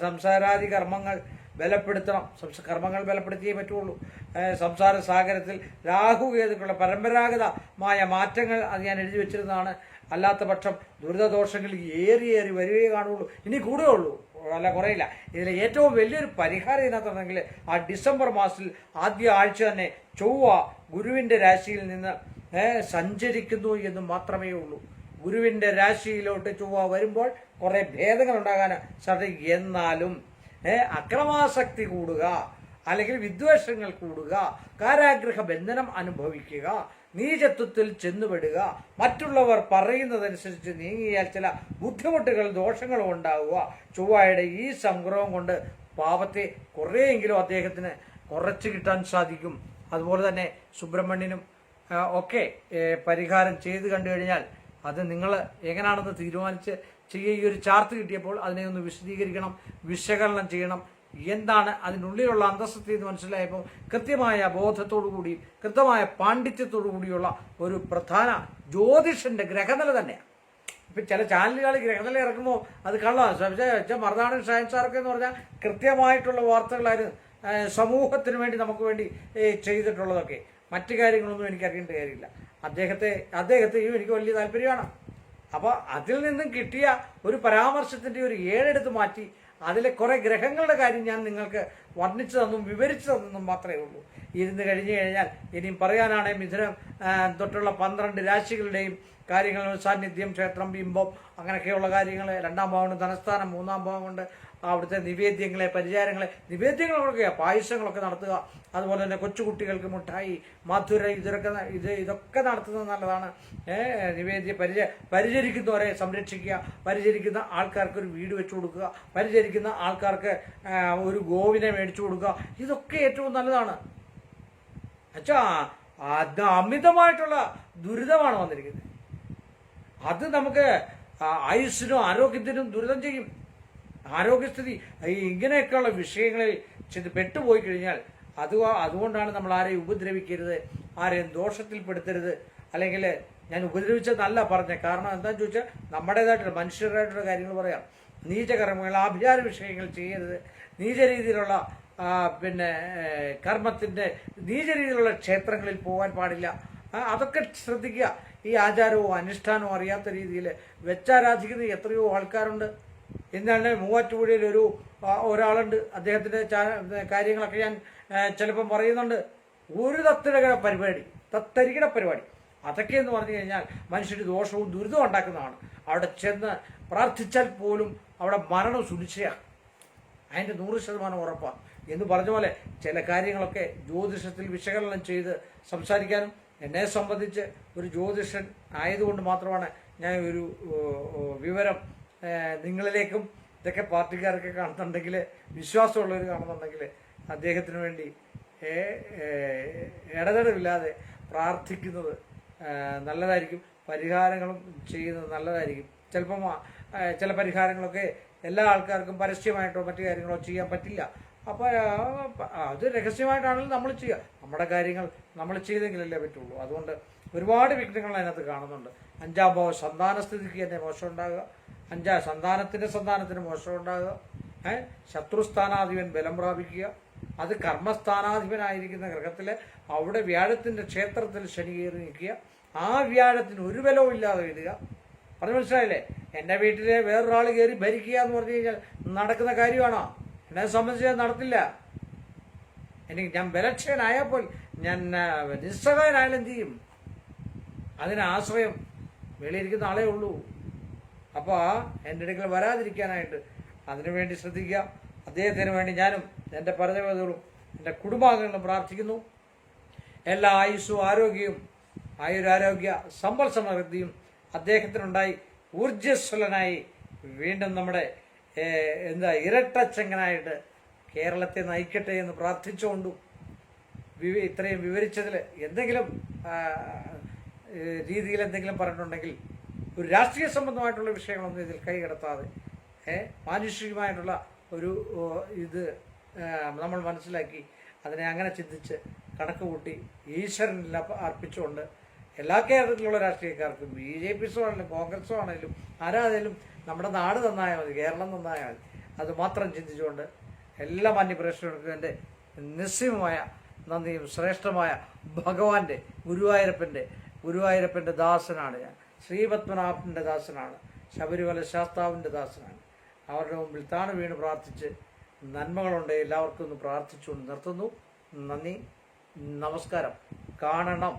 സംസാരാദി കർമ്മങ്ങൾ ബലപ്പെടുത്തണം. കർമ്മങ്ങൾ ബലപ്പെടുത്തിയേ പറ്റുള്ളൂ. സംസാര സാഗരത്തിൽ രാഹുകേതുക്കളുടെ പരമ്പരാഗതമായ മാറ്റങ്ങൾ അത് ഞാൻ എഴുതി വെച്ചിരുന്നതാണ്. അല്ലാത്ത പക്ഷം ദുരിതദോഷങ്ങൾ ഏറി വരികയേ കാണുള്ളൂ, ഇനി കൂടുകയുള്ളൂ, അല്ല കുറയില്ല. ഇതിൽ ഏറ്റവും വലിയൊരു പരിഹാരം ഇതിനകത്തുണ്ടെങ്കിൽ ആ ഡിസംബർ മാസത്തിൽ ആദ്യ ആഴ്ച തന്നെ ചൊവ്വ ഗുരുവിൻ്റെ രാശിയിൽ നിന്ന് സഞ്ചരിക്കുന്നു എന്ന് മാത്രമേ ഉള്ളൂ. ഗുരുവിൻ്റെ രാശിയിലോട്ട് ചൊവ്വ വരുമ്പോൾ കുറെ ഭേദങ്ങൾ ഉണ്ടാകാൻ സാധിക്കും. എന്നാലും അക്രമാസക്തി കൂടുക, അല്ലെങ്കിൽ വിദ്വേഷങ്ങൾ കൂടുക, കാരാഗ്രഹ ബന്ധനം അനുഭവിക്കുക, നീചത്വത്തിൽ ചെന്നുപെടുക, മറ്റുള്ളവർ പറയുന്നതനുസരിച്ച് നീങ്ങിയാൽ ചില ബുദ്ധിമുട്ടുകൾ ദോഷങ്ങളും ഉണ്ടാവുക. ചൊവ്വയുടെ ഈ സംഗ്രഹം കൊണ്ട് പാപത്തെ കുറേയെങ്കിലും അദ്ദേഹത്തിന് കുറച്ച് കിട്ടാൻ സാധിക്കും. അതുപോലെ തന്നെ സുബ്രഹ്മണ്യനും ഒക്കെ പരിഹാരം ചെയ്ത് കണ്ടു കഴിഞ്ഞാൽ അത് നിങ്ങൾ എങ്ങനെയാണെന്ന് തീരുമാനിച്ച് ചെയ്യുക. ഈ ഒരു ചാർട്ട് കിട്ടിയപ്പോൾ അതിനെ ഒന്ന് വിശദീകരിക്കണം, വിശകലനം ചെയ്യണം. എന്താണ് അതിനുള്ളിലുള്ള അന്തഃസത്ത എന്ന് മനസ്സിലായപ്പോൾ കൃത്യമായ ബോധത്തോടുകൂടി കൃത്യമായ പാണ്ഡിത്യത്തോടു കൂടിയുള്ള ഒരു പ്രധാന ജ്യോതിഷന്റെ ഗ്രഹനില തന്നെയാണ്. ഇപ്പം ചില ചാനലുകൾ ഗ്രഹനില ഇറക്കുമ്പോൾ അത് കള്ളമാണ്. മറുനാടൻ ഷാൻസാർക്ക് എന്ന് പറഞ്ഞാൽ കൃത്യമായിട്ടുള്ള വാർത്തകളായിരുന്നു സമൂഹത്തിന് വേണ്ടി നമുക്ക് വേണ്ടി ചെയ്തിട്ടുള്ളതൊക്കെ. മറ്റു കാര്യങ്ങളൊന്നും എനിക്ക് അറിയേണ്ട കാര്യമില്ല. അദ്ദേഹത്തെയും എനിക്ക് വലിയ താല്പര്യമാണ്. അപ്പോൾ അതിൽ നിന്നും കിട്ടിയ ഒരു പരാമർശത്തിൻ്റെ ഒരു 7 എടുത്ത് മാറ്റി അതിലെ കുറെ ഗ്രഹങ്ങളുടെ കാര്യം ഞാൻ നിങ്ങൾക്ക് വർണ്ണിച്ചു തന്നും വിവരിച്ചു തന്നെന്നും മാത്രമേ ഉള്ളൂ. ഇരുന്ന് കഴിഞ്ഞു കഴിഞ്ഞാൽ ഇനിയും പറയാനാണ് മിഥുനം തൊട്ടുള്ള 12 രാശികളുടെയും കാര്യങ്ങൾ, സാന്നിധ്യം, ക്ഷേത്രം, ബിംബം, അങ്ങനെയൊക്കെയുള്ള കാര്യങ്ങൾ. 2ാം ഭാവം കൊണ്ട് ധനസ്ഥാനം, 3ാം ഭാവം കൊണ്ട് അവിടുത്തെ നിവേദ്യങ്ങളെ, നിവേദ്യങ്ങളൊക്കെ പായസങ്ങളൊക്കെ നടത്തുക. അതുപോലെ തന്നെ കൊച്ചുകുട്ടികൾക്ക് മുട്ടായി, മധുര, ഇതൊക്കെ നടത്തുന്നത് നല്ലതാണ്. പരിചരിക്കുന്നവരെ സംരക്ഷിക്കുക, പരിചരിക്കുന്ന ആൾക്കാർക്ക് ഒരു വീട് വെച്ചു കൊടുക്കുക, പരിചരിക്കുന്ന ആൾക്കാർക്ക് ഒരു ഗോവിനെ മേടിച്ചു കൊടുക്കുക, ഇതൊക്കെ ഏറ്റവും നല്ലതാണ്. അത് അമിതമായിട്ടുള്ള ദുരിതമാണ് വന്നിരിക്കുന്നത്. അത് നമുക്ക് ആയുസ്സിനും ആരോഗ്യത്തിനും ദുരിതം ചെയ്യും. ആരോഗ്യസ്ഥിതി ഇങ്ങനെയൊക്കെയുള്ള വിഷയങ്ങളിൽ പെട്ടുപോയി കഴിഞ്ഞാൽ അതുകൊണ്ടാണ് നമ്മൾ ആരെയും ഉപദ്രവിക്കരുത്, ആരെയും ദോഷത്തിൽപ്പെടുത്തരുത്. അല്ലെങ്കിൽ ഞാൻ ഉപദ്രവിച്ചതല്ല പറഞ്ഞത്, കാരണം എന്താണെന്ന് ചോദിച്ചാൽ നമ്മുടേതായിട്ടുള്ള മനുഷ്യരായിട്ടുള്ള കാര്യങ്ങൾ പറയാം. നീചകർമ്മങ്ങൾ, ആഭിചാര വിഷയങ്ങൾ ചെയ്യരുത്. നീച രീതിയിലുള്ള കർമ്മത്തിൻ്റെ നീച രീതിയിലുള്ള ക്ഷേത്രങ്ങളിൽ പോകാൻ പാടില്ല. അതൊക്കെ ശ്രദ്ധിക്കുക. ഈ ആചാരവും അനുഷ്ഠാനവും അറിയാത്ത രീതിയിൽ വെച്ചാരാധിക്കുന്ന എത്രയോ ആൾക്കാരുണ്ട്. എന്താണ് മൂവാറ്റുപുഴയിൽ ഒരാളുണ്ട്, അദ്ദേഹത്തിൻ്റെ കാര്യങ്ങളൊക്കെ ഞാൻ ചിലപ്പം പറയുന്നുണ്ട്. ഒരു തത്തരികിട പരിപാടി അതൊക്കെ എന്ന് പറഞ്ഞു കഴിഞ്ഞാൽ മനുഷ്യന് ദോഷവും ദുരിതവും ഉണ്ടാക്കുന്നതാണ്. അവിടെ ചെന്ന് പ്രാർത്ഥിച്ചാൽ പോലും അവിടെ മരണം സുനിശ്ചയമാണ്, അതിൻ്റെ 100% ഉറപ്പാണ് എന്ന് പറഞ്ഞ പോലെ ചില കാര്യങ്ങളൊക്കെ ജ്യോതിഷത്തിൽ വിശകലനം ചെയ്ത് സംസാരിക്കാനും എന്നെ സംബന്ധിച്ച് ഒരു ജ്യോതിഷൻ ആയതുകൊണ്ട് മാത്രമാണ് ഞാൻ ഒരു വിവരം നിങ്ങളിലേക്കും, ഇതൊക്കെ പാർട്ടിക്കാരൊക്കെ കാണുന്നുണ്ടെങ്കിൽ, വിശ്വാസമുള്ളവർ കാണുന്നുണ്ടെങ്കിൽ അദ്ദേഹത്തിന് വേണ്ടി ഇടതടവില്ലാതെ പ്രാർത്ഥിക്കുന്നത് നല്ലതായിരിക്കും. പരിഹാരങ്ങളും ചെയ്യുന്നത് നല്ലതായിരിക്കും. ചിലപ്പം ചില പരിഹാരങ്ങളൊക്കെ എല്ലാ ആൾക്കാർക്കും പരസ്യമായിട്ടോ മറ്റു കാര്യങ്ങളോ ചെയ്യാൻ പറ്റില്ല. അപ്പോൾ അത് രഹസ്യമായിട്ടാണെങ്കിലും നമ്മൾ ചെയ്യുക. നമ്മുടെ കാര്യങ്ങൾ നമ്മൾ ചെയ്തെങ്കിലല്ലേ പറ്റുള്ളൂ. അതുകൊണ്ട് ഒരുപാട് വിഘ്നങ്ങൾ അതിനകത്ത് കാണുന്നുണ്ട്. 5-ാം ഭാവം സന്താനസ്ഥിതിക്ക് തന്നെ മോശം ഉണ്ടാകുക, സന്താനത്തിന് മോശം ഉണ്ടാകുക, ശത്രുസ്ഥാനാധിപൻ ബലം പ്രാപിക്കുക, അത് കർമ്മസ്ഥാനാധിപനായിരിക്കുന്ന ഗ്രഹത്തിലെ അവിടെ വ്യാഴത്തിൻ്റെ ക്ഷേത്രത്തിൽ ശനി കയറി നിൽക്കുക, ആ വ്യാഴത്തിന് ഒരു ബലവും ഇല്ലാതെ വരിക. പറഞ്ഞു മനസ്സിലായില്ലേ? എൻ്റെ വീട്ടിലെ വേറൊരാൾ കയറി ഭരിക്കുക എന്ന് പറഞ്ഞു കഴിഞ്ഞാൽ നടക്കുന്ന കാര്യമാണോ? എന്നെ സംബന്ധിച്ച് നടത്തില്ല. ഞാൻ ബലക്ഷയനായപ്പോൾ ഞാൻ നിസ്സഹായനായാലും എന്ത് ചെയ്യും? അതിന് ആശ്രയം വെളിയിരിക്കുന്ന ആളേ ഉള്ളൂ. അപ്പോൾ എൻ്റെ അടുക്കൽ വരാതിരിക്കാനായിട്ട് അതിനുവേണ്ടി ശ്രദ്ധിക്കുക. അദ്ദേഹത്തിന് വേണ്ടി ഞാനും എൻ്റെ പരദേവതകളും എൻ്റെ കുടുംബാംഗങ്ങളും പ്രാർത്ഥിക്കുന്നു. എല്ലാ ആയുസ്സും ആരോഗ്യവും ആയുരാരോഗ്യ സമ്പൽ സമൃദ്ധിയും അദ്ദേഹത്തിനുണ്ടായി ഊർജ്ജസ്വലനായി വീണ്ടും നമ്മുടെ ഇരട്ടച്ചങ്ങനായിട്ട് കേരളത്തെ നയിക്കട്ടെ എന്ന് പ്രാർത്ഥിച്ചുകൊണ്ടും ഇത്രയും വിവരിച്ചതിൽ എന്തെങ്കിലും രീതിയിൽ എന്തെങ്കിലും പറഞ്ഞിട്ടുണ്ടെങ്കിൽ ഒരു രാഷ്ട്രീയ സംബന്ധമായിട്ടുള്ള വിഷയങ്ങളൊന്നും ഇതിൽ കൈകടത്താതെ മാനുഷികമായിട്ടുള്ള ഒരു ഇത് നമ്മൾ മനസ്സിലാക്കി അതിനെ അങ്ങനെ ചിന്തിച്ച് കണക്ക് കൂട്ടി ഈശ്വരനിൽ അർപ്പിച്ചുകൊണ്ട് എല്ലാ കേരളത്തിലുള്ള രാഷ്ട്രീയക്കാർക്കും BJP ആണെങ്കിലും കോൺഗ്രസോ ആണെങ്കിലും ആരാധേലും നമ്മുടെ നാട് നന്നായാൽ മതി, കേരളം നന്നായാൽ മതി, അത് മാത്രം ചിന്തിച്ചുകൊണ്ട് എല്ലാ മാന്യപ്രേക്ഷകർക്കും എൻ്റെ നിസ്സീമമായ നന്ദിയും ശ്രേഷ്ഠമായ ഭഗവാന്റെ ഗുരുവായൂരപ്പൻ്റെ ദാസനാണ് ഞാൻ. ശ്രീപത്മനാഭൻ്റെ ദാസനാണ്, ശബരിമല ശാസ്താവിൻ്റെ ദാസനാണ്. അവരുടെ മുമ്പിൽ താണു വീണ് പ്രാർത്ഥിച്ച് നന്മകളുണ്ട് എല്ലാവർക്കും ഒന്ന് പ്രാർത്ഥിച്ചുകൊണ്ട് നിർത്തുന്നു. നന്ദി, നമസ്കാരം. കാണണം.